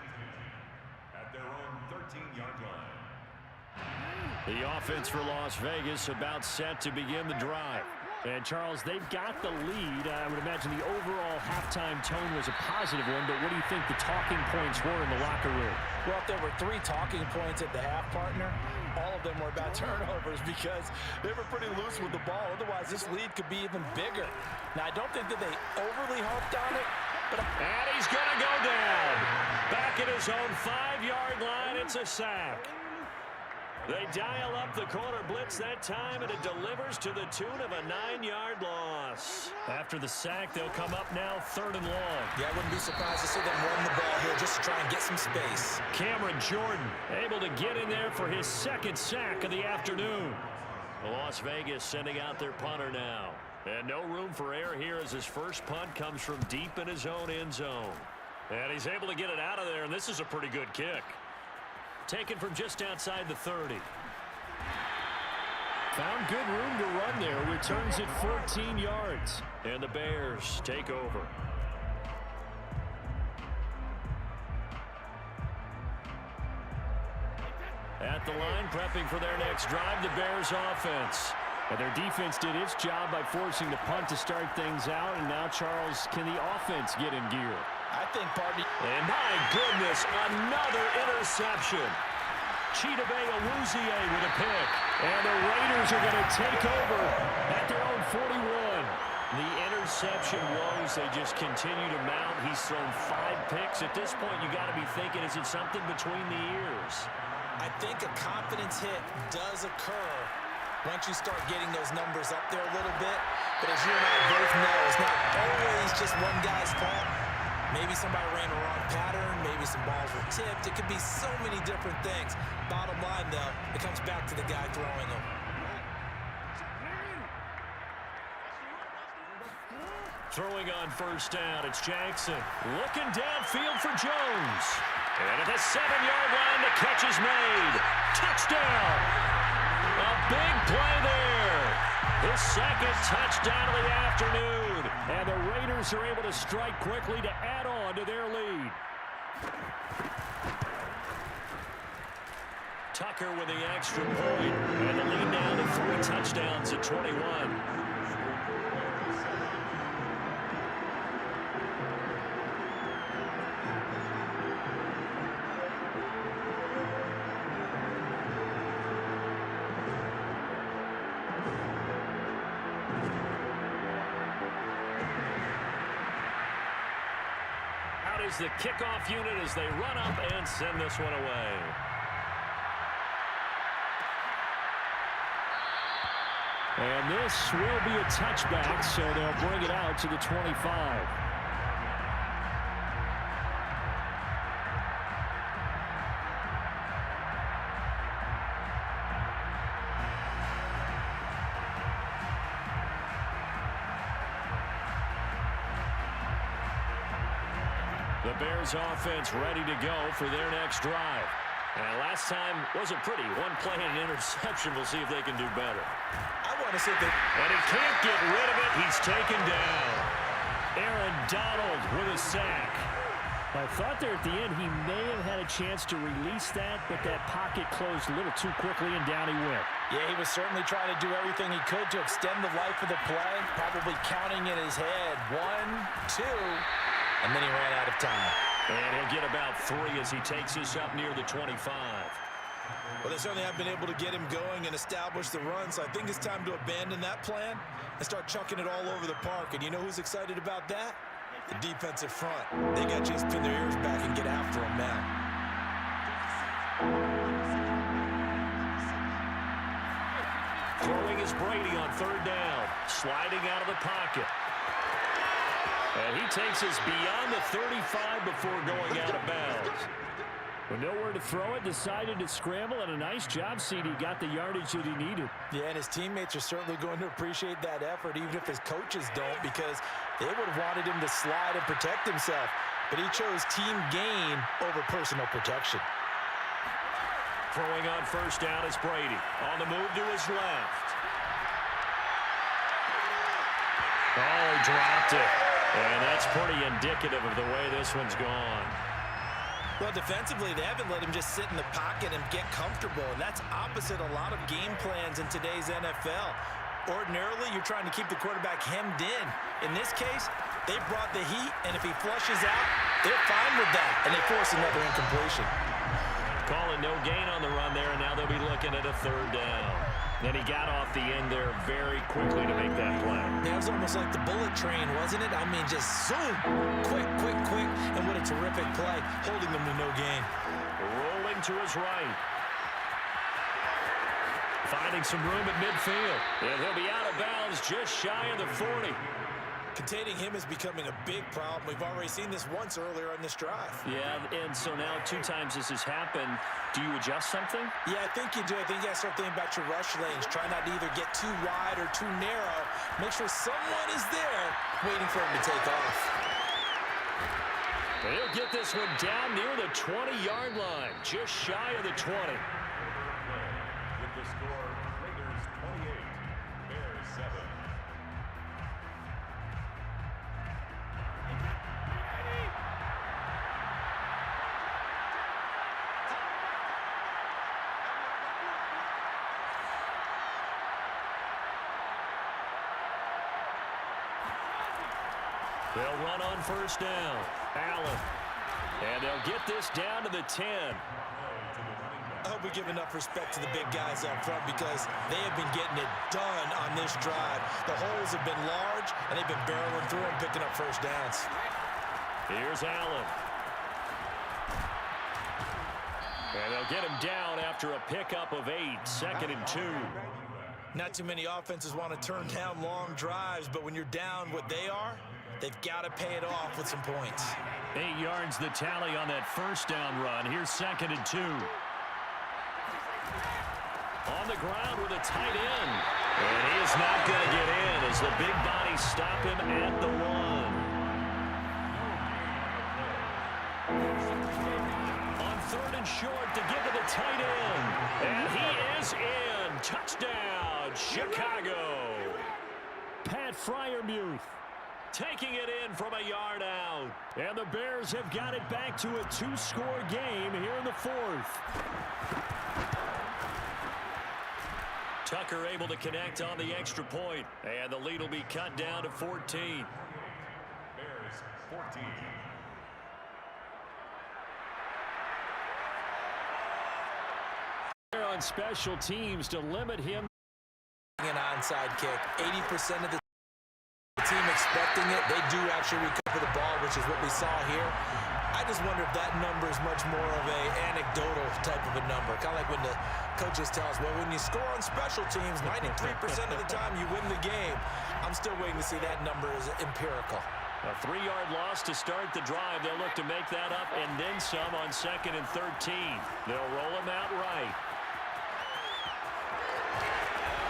At their own 13-yard line. The offense for Las Vegas about set to begin the drive. And, Charles, they've got the lead. I would imagine the overall halftime tone was a positive one, but what do you think the talking points were in the locker room? Well, if there were 3 talking points at the half, partner, all of them were about turnovers because they were pretty loose with the ball. Otherwise, this lead could be even bigger. Now, I don't think that they overly harped on it. And he's going to go down. Back at his own 5-yard line, it's a sack. They dial up the corner blitz that time, and it delivers to the tune of a 9-yard loss. After the sack, they'll come up now 3rd and long. Yeah, I wouldn't be surprised to see them run the ball here just to try and get some space. Cameron Jordan able to get in there for his 2nd sack of the afternoon. Las Vegas sending out their punter now. And no room for error here as his first punt comes from deep in his own end zone. And he's able to get it out of there, and this is a pretty good kick. Taken from just outside the 30. Found good room to run there. Returns it 14 yards. And the Bears take over. At the line, prepping for their next drive, the Bears offense. And their defense did its job by forcing the punt to start things out. And now, Charles, can the offense get in gear? I think, partner. And my goodness, another interception. Chidobe Awuzie with a pick. And the Raiders are going to take over at their own 41. The interception woes, they just continue to mount. He's thrown 5 picks. At this point, you got to be thinking, is it something between the ears? I think a confidence hit does occur once you start getting those numbers up there a little bit. But as you and I both know, it's not always just one guy's fault. Maybe somebody ran a wrong pattern. Maybe some balls were tipped. It could be so many different things. Bottom line, though, it comes back to the guy throwing them. Throwing on first down, it's Jackson. Looking downfield for Jones. And at the 7-yard line, the catch is made. Touchdown! A big play there. His second touchdown of the afternoon. And the Raiders are able to strike quickly to add on to their lead. Tucker with the extra point. And the lead now to 3 touchdowns at 21. Is the kickoff unit as they run up and send this one away. And this will be a touchback, so they'll bring it out to the 25. The Bears offense ready to go for their next drive. And last time wasn't pretty. One play and an interception. We'll see if they can do better. I want to see that. And he can't get rid of it. He's taken down. Aaron Donald with a sack. I thought there at the end he may have had a chance to release that, but that pocket closed a little too quickly, and down he went. Yeah, he was certainly trying to do everything he could to extend the life of the play, probably counting in his head. 1, 2. And then he ran out of time. And he'll get about 3 as he takes us up near the 25. Well, they certainly have been able to get him going and establish the run, so I think it's time to abandon that plan and start chucking it all over the park. And you know who's excited about that? The defensive front. They got to just pin their ears back and get after him now. Throwing is Brady on 3rd down. Sliding out of the pocket. And he takes us beyond the 35 before going out of bounds. With nowhere to throw it, decided to scramble, and a nice job, CD. Got the yardage that he needed. Yeah, and his teammates are certainly going to appreciate that effort, even if his coaches don't, because they would have wanted him to slide and protect himself. But he chose team gain over personal protection. Throwing on first down is Brady. On the move to his left. Oh, he dropped it. And that's pretty indicative of the way this one's gone. Well, defensively, they haven't let him just sit in the pocket and get comfortable, and that's opposite a lot of game plans in today's NFL. Ordinarily, you're trying to keep the quarterback hemmed in. In this case, they brought the heat, and if he flushes out, they're fine with that, and they force another incompletion. Calling no gain on the run there, and now they'll be looking at a 3rd down. Then he got off the end there very quickly to make that play. That was almost like the bullet train, wasn't it? I mean, just zoom. Quick, quick, quick. And what a terrific play, holding them to no gain. Rolling to his right. Finding some room at midfield. And he'll be out of bounds just shy of the 40. Containing him is becoming a big problem. We've already seen this once earlier on this drive. Yeah, and so now 2 times this has happened. Do you adjust something? Yeah, I think you do. I think you got to start thinking about your rush lanes. Try not to either get too wide or too narrow. Make sure someone is there waiting for him to take off. He'll get this one down near the 20-yard line, just shy of the 20. With the score, Raiders 28, Bears 7. They'll run on first down. Allen. And they'll get this down to the 10. I hope we give enough respect to the big guys up front because they have been getting it done on this drive. The holes have been large, and they've been barreling through and picking up first downs. Here's Allen. And they'll get him down after a pickup of 8, 2nd and 2. Not too many offenses want to turn down long drives, but when you're down what they are, they've got to pay it off with some points. 8 yards the tally on that first down run. Here's 2nd and 2. On the ground with a tight end. And he is not going to get in as the big bodies stop him at the 1. too short to give to the tight end. And he is in. Touchdown, Chicago. Pat Freiermuth Taking it in from a yard out. And the Bears have got it back to a 2-score game here in the fourth. Tucker able to connect on the extra point. And the lead will be cut down to 14. Bears 14. On special teams to limit him. An onside kick. 80% of the team expecting it. They do actually recover the ball, which is what we saw here. I just wonder if that number is much more of a anecdotal type of a number. Kind of like when the coaches tell us, well, when you score on special teams, 93% of the time you win the game. I'm still waiting to see that number is empirical. A 3-yard loss to start the drive. They'll look to make that up and then some on 2nd and 13. They'll roll him out right.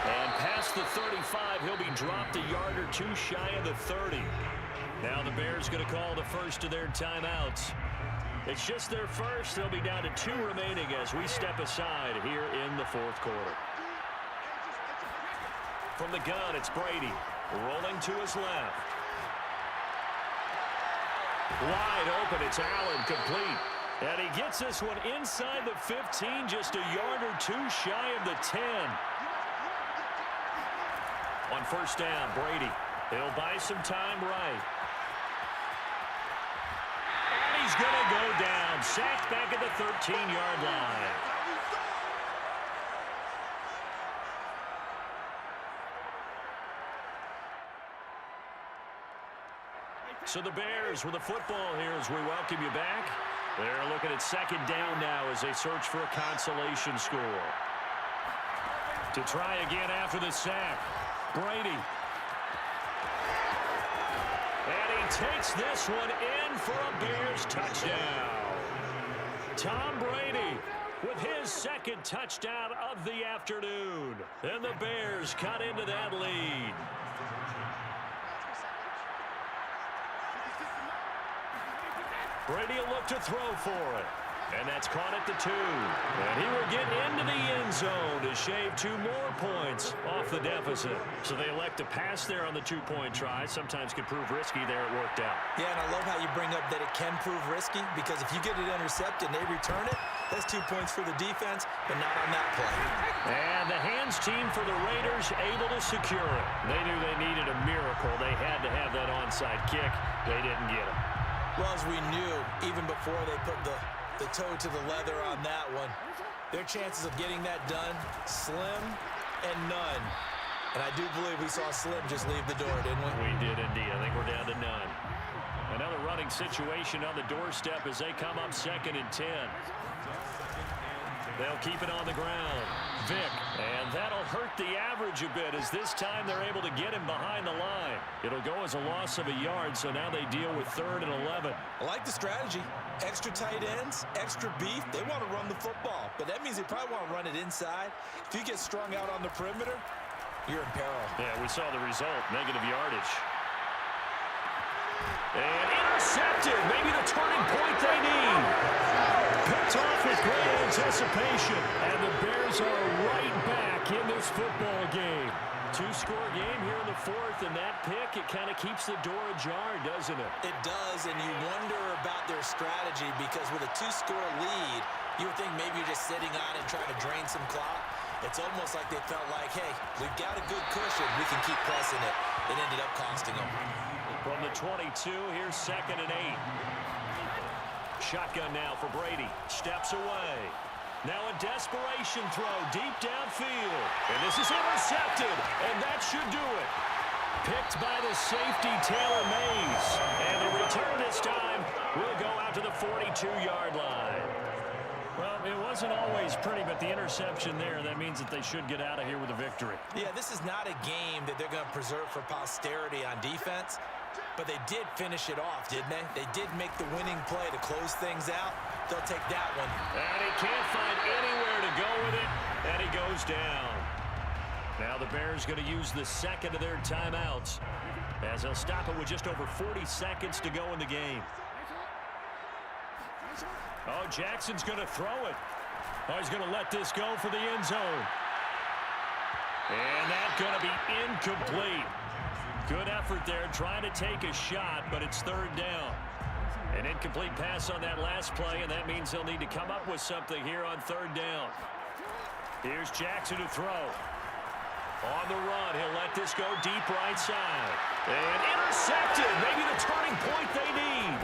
And past the 35, he'll be dropped a yard or two shy of the 30. Now the Bears going to call the first of their timeouts. It's just their first. They'll be down to 2 remaining as we step aside here in the fourth quarter. From the gun, it's Brady. Rolling to his left. Wide open, it's Allen, complete. And he gets this one inside the 15, just a yard or two shy of the 10. On first down, Brady. He'll buy some time right. And he's going to go down. Sacked back at the 13-yard line. So the Bears with the football here as we welcome you back. They're looking at second down now as they search for a consolation score. To try again after the sack. Brady. And he takes this one in for a Bears touchdown. Tom Brady with his second touchdown of the afternoon. And the Bears cut into that lead. Brady will look to throw for it. And that's caught at the 2. And he will get into the end zone to shave 2 more points off the deficit. So they elect to pass there on the 2-point try. Sometimes can prove risky. There it worked out. Yeah, and I love how you bring up that it can prove risky, because if you get it intercepted and they return it, that's 2 points for the defense, but not on that play. And the hands team for the Raiders able to secure it. They knew they needed a miracle. They had to have that onside kick. They didn't get it. Well, as we knew, even before they put the toe to the leather on that one, their chances of getting that done, slim and none. And I do believe we saw Slim just leave the door, didn't we? We did indeed. I think we're down to none. Another running situation on the doorstep as they come up 2nd and 10. They'll keep it on the ground. Vick, and that'll hurt the average a bit as this time they're able to get him behind the line. It'll go as a loss of a yard, so now they deal with 3rd and 11. I like the strategy. Extra tight ends, extra beef. They want to run the football, but that means they probably want to run it inside. If you get strung out on the perimeter, you're in peril. Yeah, we saw the result, negative yardage. And intercepted, maybe the turning point they need. Picked off with great anticipation, and the Bears are right back in this football game. 2-score game here in the 4th, and that pick, it kind of keeps the door ajar, doesn't it? It does, and you wonder about their strategy, because with a 2-score lead, you would think maybe you're just sitting on it trying to drain some clock. It's almost like they felt like, hey, we've got a good cushion. We can keep pressing it. It ended up costing them. From the 22, here's 2nd and 8. Shotgun now for Brady. Steps away. Now a desperation throw deep downfield. And this is intercepted, and that should do it. Picked by the safety, Taylor Mays. And the return this time will go out to the 42-yard line. Well, it wasn't always pretty, but the interception there, that means that they should get out of here with a victory. Yeah, this is not a game that they're going to preserve for posterity on defense, but they did finish it off, didn't they? They did make the winning play to close things out. They'll take that one. And he can't find anywhere to go with it, and he goes down. Now the Bears going to use the 2nd of their timeouts as they'll stop it with just over 40 seconds to go in the game. Oh, Jackson's going to throw it. Oh, he's going to let this go for the end zone. And that's going to be incomplete. Good effort there, trying to take a shot, but it's third down. An incomplete pass on that last play, and that means he'll need to come up with something here on third down. Here's Jackson to throw. On the run, he'll let this go deep right side. And intercepted, maybe the turning point they need.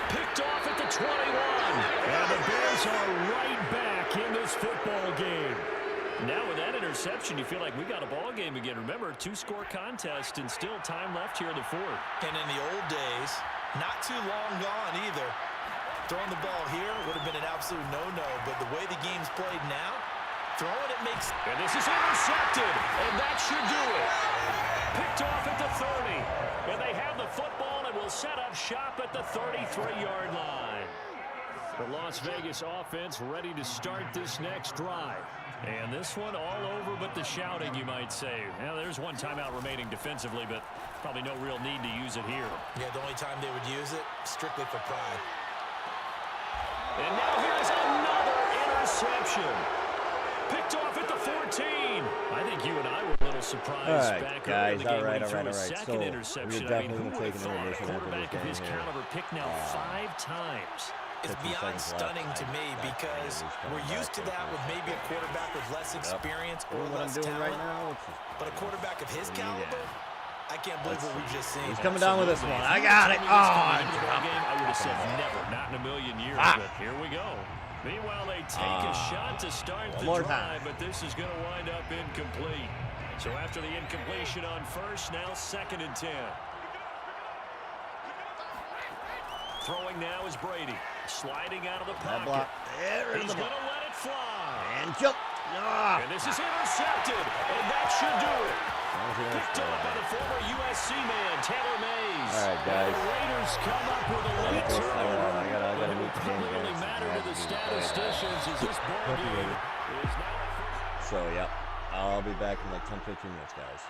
Picked off at the 21. And the Bears are right back in this football game. Now with that interception, you feel like we got a ball game again. Remember, 2-score contest and still time left here in the fourth. And in the old days, not too long gone either. Throwing the ball here would have been an absolute no-no, but the way the game's played now, throwing it makes... And this is intercepted, and that should do it. Picked off at the 30, and they have the football and will set up shop at the 33-yard line. The Las Vegas offense ready to start this next drive. And this one all over but the shouting, you might say. Now, there's one timeout remaining defensively, but probably no real need to use it here. Yeah, the only time they would use it, strictly for pride. And now here's another interception. Picked off at the 14. I think you and I were a little surprised back early in the game when he threw a second interception. I mean, who would have thought a quarterback of his caliber picked now 5 times? It's beyond stunning to me because we're used to that with maybe a quarterback with less experience or less talent. But a quarterback of his caliber, I can't believe what we've just seen. He's coming down with this one. I got it. Oh, I would have said never, not in a million years, but here we go. Meanwhile, they take a shot to start the drive, but this is going to wind up incomplete. So after the incompletion on first, now 2nd and 10. Throwing now is Brady. Sliding out of the pocket. He's going to let it fly. And jump. And this is intercepted, and that should do it. Picked up by the former USC man, Taylor Mays. All right, guys. The Raiders come up with a late turnover. I gotta meet the game Really matter to the statisticians as this ball game is now. So, yeah, I'll be back in like 10-15 minutes, guys.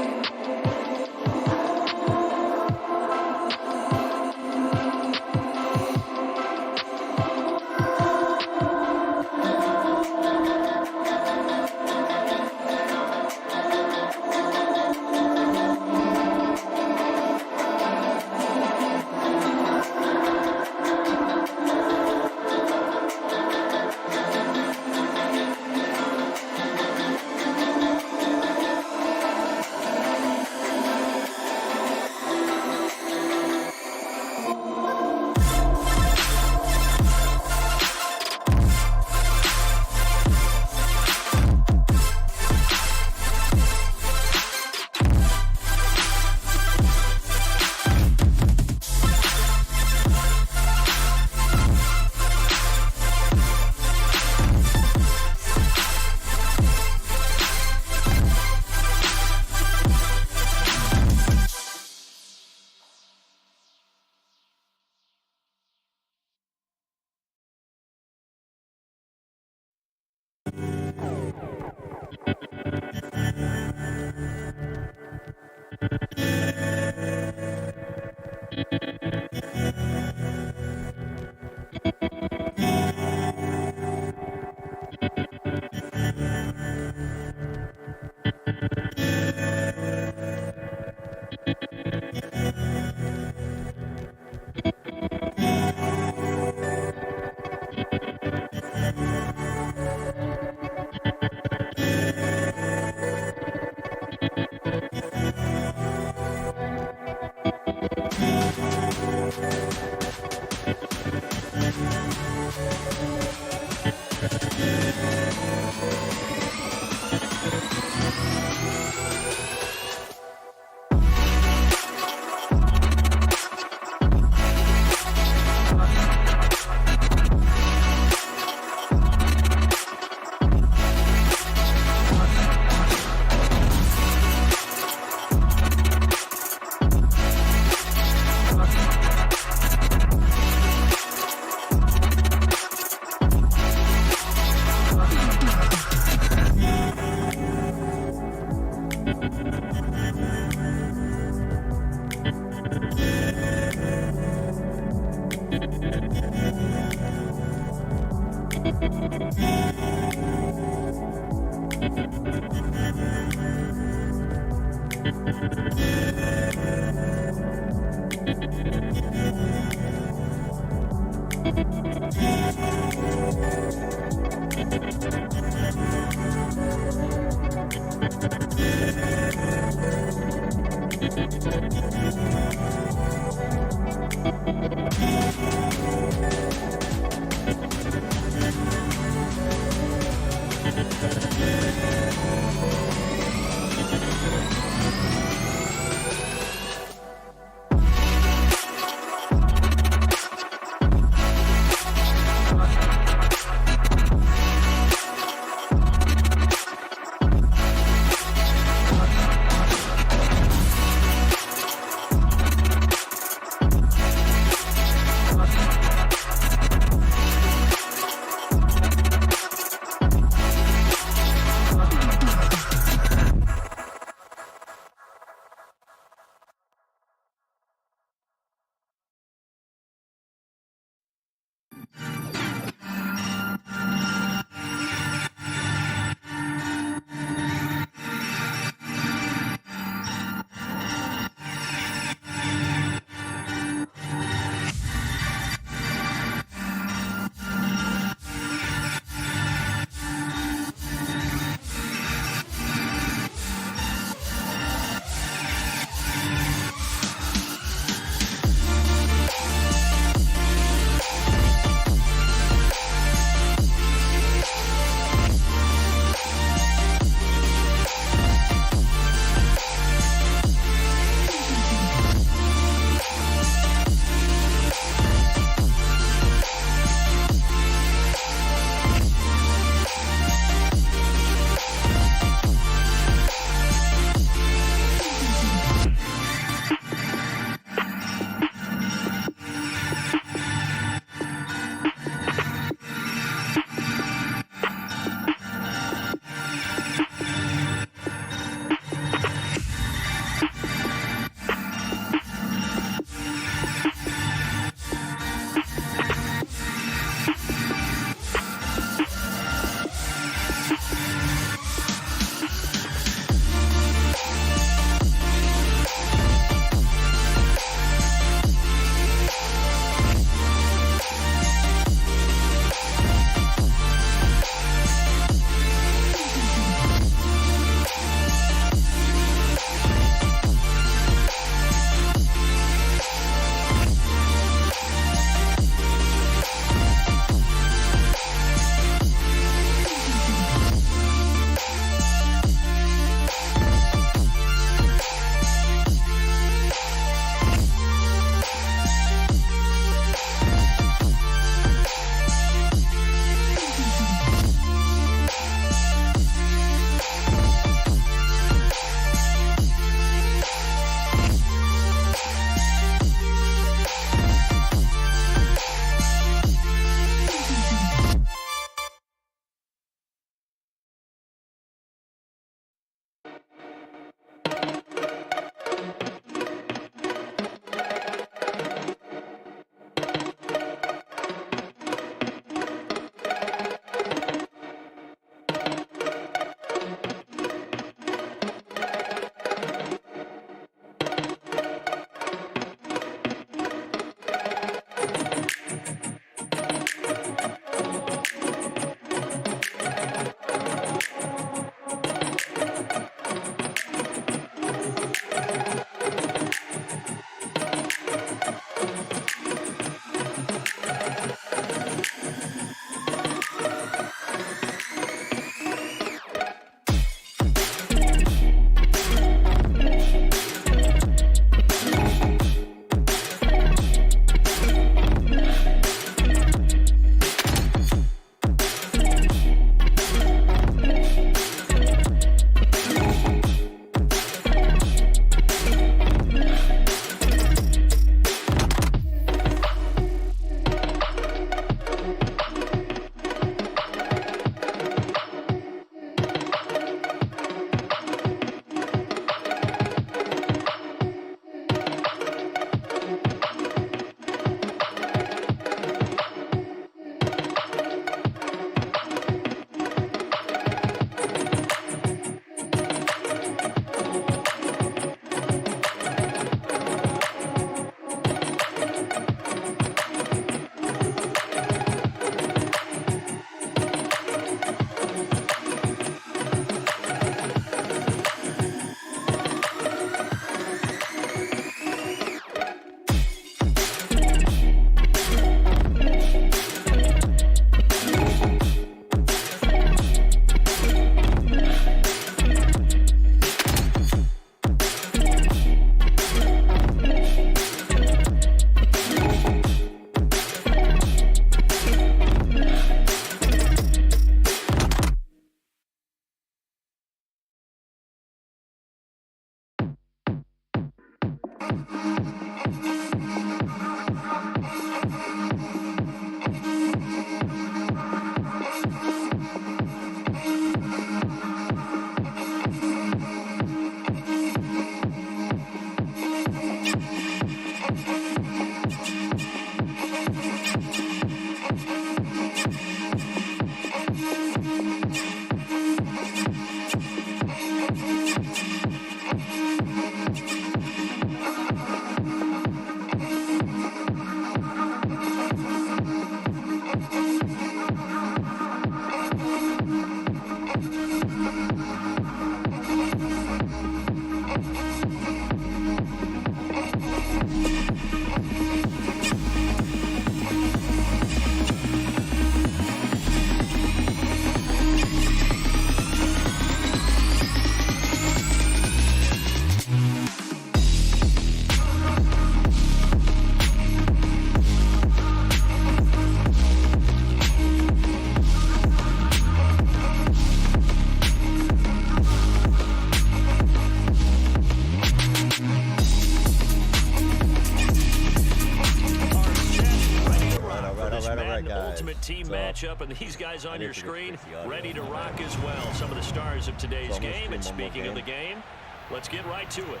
Madden guys. Ultimate Team So, matchup, and these guys on your screen ready to audio. rock as well. Some of the stars of today's So I'm gonna game. stream And one more speaking of the game. game, let's get right to it.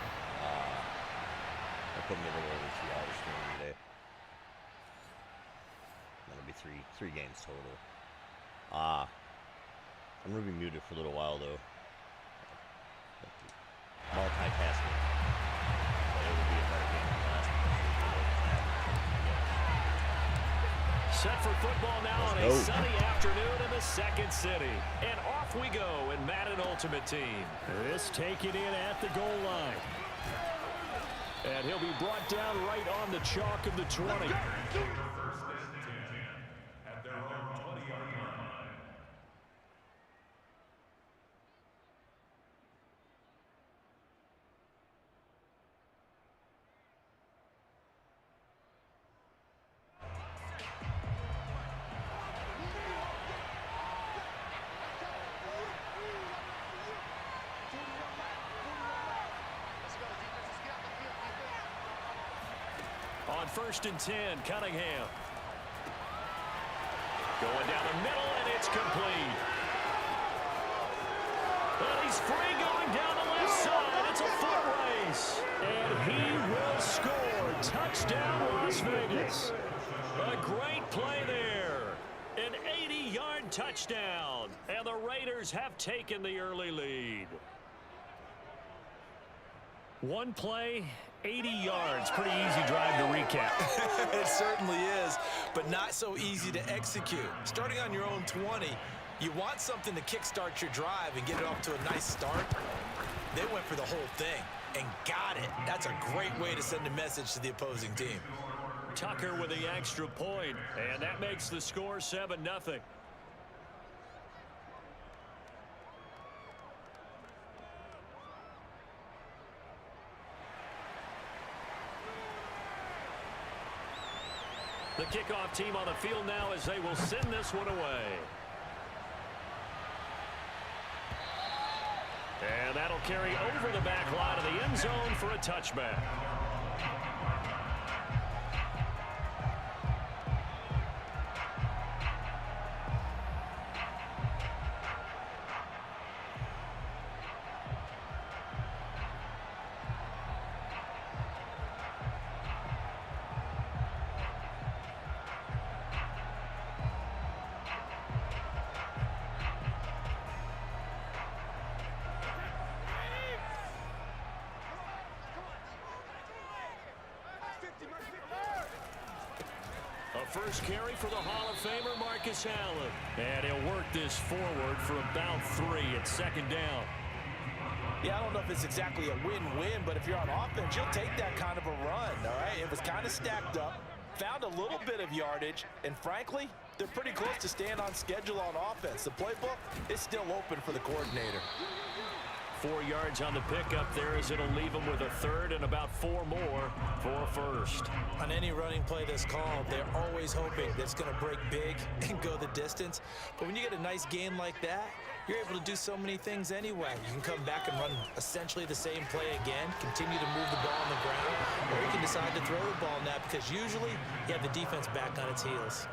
I put me a little over 2 hours streaming today. That'll be three games total. I'm gonna be muted for a little while though. Multitasking. But it will be a better game than last one. Set for football now on a sunny afternoon in the second city. And off we go in Madden Ultimate Team. This taken in at the goal line. And he'll be brought down right on the chalk of the 20. On 1st and 10, Cunningham. Going down the middle, and it's complete. And he's free going down the left side. It's a foot race. And he will score. Touchdown, Las Vegas. A great play there. An 80-yard touchdown. And the Raiders have taken the early lead. One play, 80 yards. Pretty easy drive to recap. It certainly is, but not so easy to execute. Starting on your own 20, you want something to kickstart your drive and get it off to a nice start. They went for the whole thing and got it. That's a great way to send a message to the opposing team. Tucker with the extra point, and that makes the score 7-0. The kickoff team on the field now as they will send this one away. And that'll carry over the back line of the end zone for a touchback. First carry for the Hall of Famer, Marcus Allen. And he'll work this forward for about 3 at 2nd down. Yeah, I don't know if it's exactly a win-win, but if you're on offense, you'll take that kind of a run, all right? It was kind of stacked up, found a little bit of yardage, and frankly, they're pretty close to staying on schedule on offense. The playbook is still open for the coordinator. 4 yards on the pickup there as it'll leave them with a 3rd and about 4 more for a 1st. On any running play that's called, they're always hoping that it's going to break big and go the distance. But when you get a nice game like that, you're able to do so many things anyway. You can come back and run essentially the same play again, continue to move the ball on the ground, or you can decide to throw the ball now because usually you have the defense back on its heels.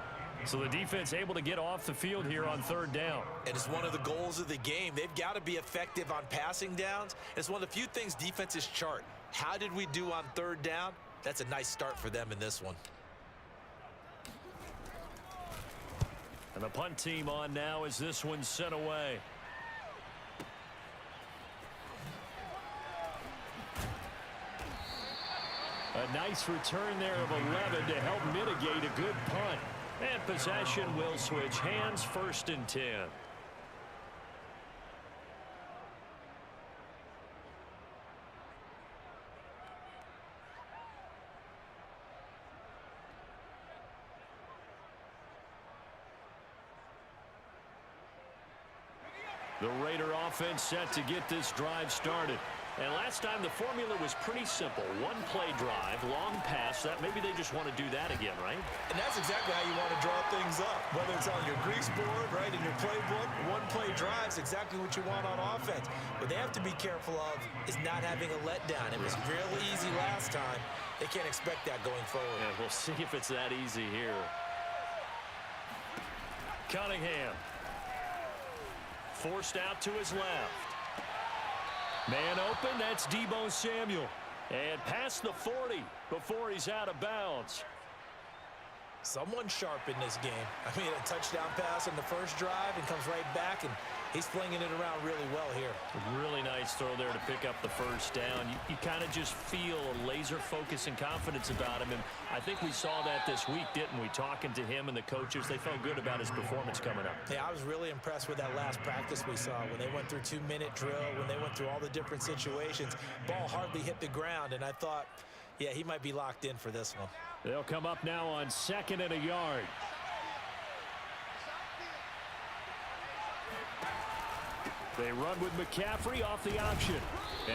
So the defense able to get off the field here on 3rd down. And it's one of the goals of the game. They've got to be effective on passing downs. It's one of the few things defenses chart. How did we do on 3rd down? That's a nice start for them in this one. And the punt team on now as this one's sent away. A nice return there of 11 to help mitigate a good punt. And possession will switch hands, 1st and 10. The Raider offense set to get this drive started. And last time the formula was pretty simple. One play drive, long pass. That maybe they just want to do that again, right? And that's exactly how you want to draw things up. Whether it's on your grease board, right, in your playbook, one play drive is exactly what you want on offense. What they have to be careful of is not having a letdown. It was real easy last time. They can't expect that going forward. Yeah, we'll see if it's that easy here. Cunningham. Forced out to his left. Man open, that's Deebo Samuel. And past the 40 before he's out of bounds. Someone sharp in this game. I mean, a touchdown pass on the first drive and comes right back, and he's flinging it around really well here. Really nice throw there to pick up the first down. You kind of just feel a laser focus and confidence about him, and I think we saw that this week, didn't we? Talking to him and the coaches, they felt good about his performance coming up. Yeah, I was really impressed with that last practice we saw when they went through 2-minute drill, when they went through all the different situations. Ball hardly hit the ground, and I thought, yeah, he might be locked in for this one. They'll come up now on 2nd and a yard. They run with McCaffrey off the option.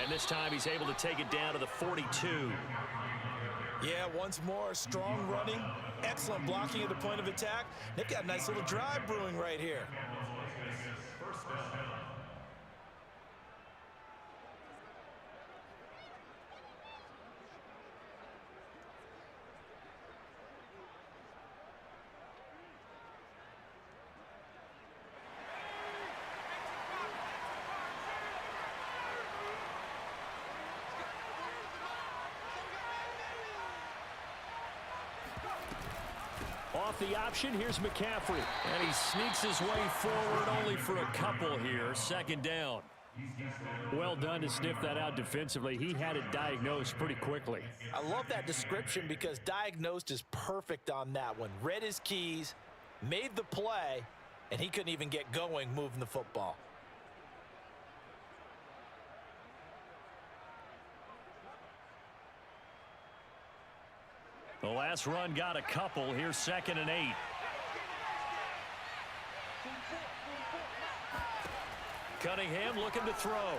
And this time he's able to take it down to the 42. Yeah, once more, strong running, excellent blocking at the point of attack. They've got a nice little drive brewing right here. Off the option, here's McCaffrey. And he sneaks his way forward only for a couple here. 2nd down. Well done to sniff that out defensively. He had it diagnosed pretty quickly. I love that description because diagnosed is perfect on that one. Read his keys, made the play, and he couldn't even get going moving the football. The last run got a couple. Here's 2nd and 8. Cunningham looking to throw.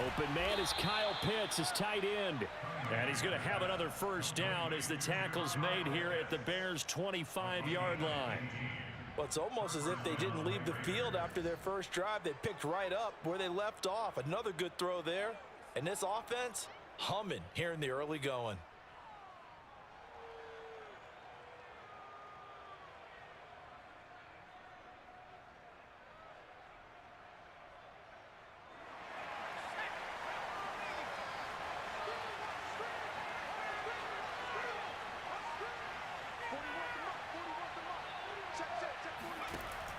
Open man is Kyle Pitts, his tight end. And he's going to have another first down as the tackle's made here at the Bears' 25-yard line. Well, it's almost as if they didn't leave the field after their first drive. They picked right up where they left off. Another good throw there. And this offense, humming here in the early going.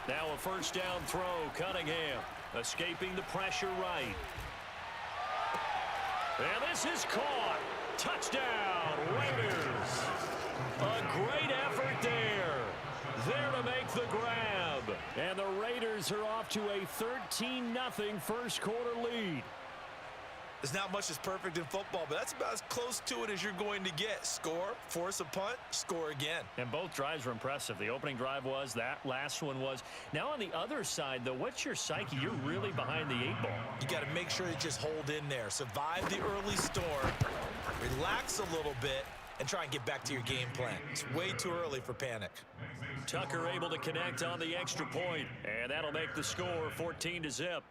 Now a first down throw. Cunningham escaping the pressure right. And this is caught. Touchdown, Raiders. A great effort there. There to make the grab. And the Raiders are off to a 13-0 first quarter lead. There's not much that's perfect in football, but that's about as close to it as you're going to get. Score, force a punt, score again. And both drives were impressive. The opening drive was, that last one was. Now on the other side, though, what's your psyche? You're really behind the 8 ball. You got to make sure you just hold in there. Survive the early storm, relax a little bit, and try and get back to your game plan. It's way too early for panic. Tucker able to connect on the extra point, and that'll make the score 14-0.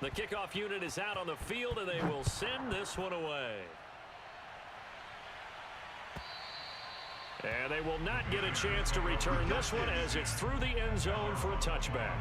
The kickoff unit is out on the field, and they will send this one away. And they will not get a chance to return this one as it's through the end zone for a touchback.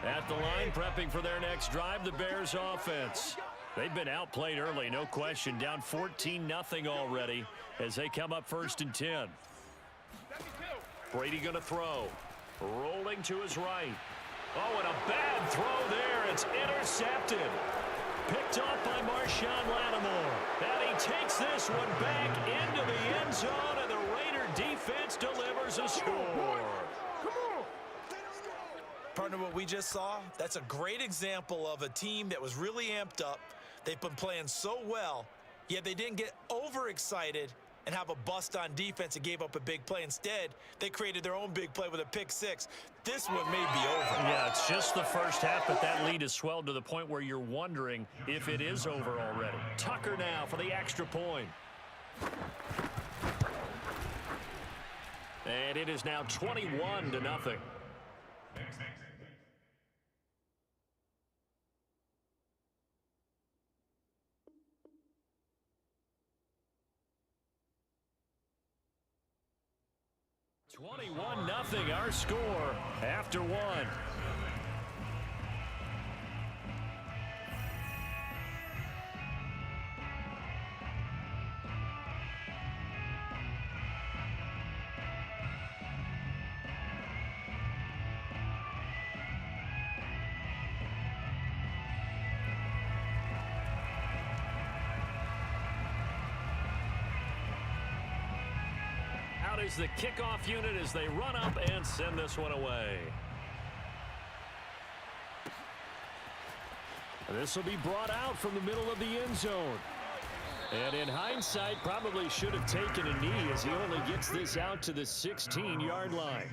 At the line, prepping for their next drive, the Bears offense. They've been outplayed early, no question. Down 14-0 already as they come up 1st and 10. Brady going to throw. Rolling to his right. Oh, and a bad throw there. It's intercepted. Picked off by Marshawn Lattimore. And he takes this one back into the end zone, and the Raider defense delivers a score. Partner, what we just saw, that's a great example of a team that was really amped up. They've been playing so well, yet they didn't get overexcited and have a bust on defense and gave up a big play. Instead, they created their own big play with a pick six. This one may be over. Yeah, it's just the first half, but that lead has swelled to the point where you're wondering if it is over already. Tucker now for the extra point. And it is now 21-0. 21-0, our score after one. Is the kickoff unit as they run up and send this one away. This will be brought out from the middle of the end zone. And in hindsight, probably should have taken a knee as he only gets this out to the 16-yard line.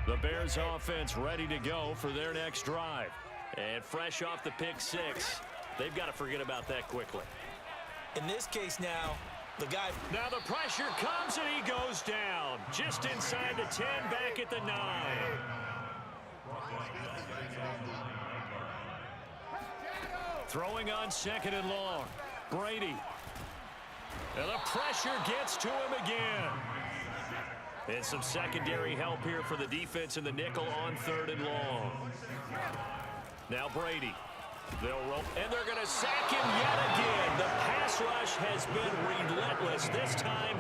The Bears offense ready to go for their next drive. And fresh off the pick six, they've got to forget about that quickly. In this case now, the guy... Now the pressure comes and he goes down. Just inside the 10, back at the 9. Throwing on 2nd and long. Brady. And the pressure gets to him again. And some secondary help here for the defense in the nickel on 3rd and long. Now Brady. They'll roll, and they're going to sack him yet again. The pass rush has been relentless. This time,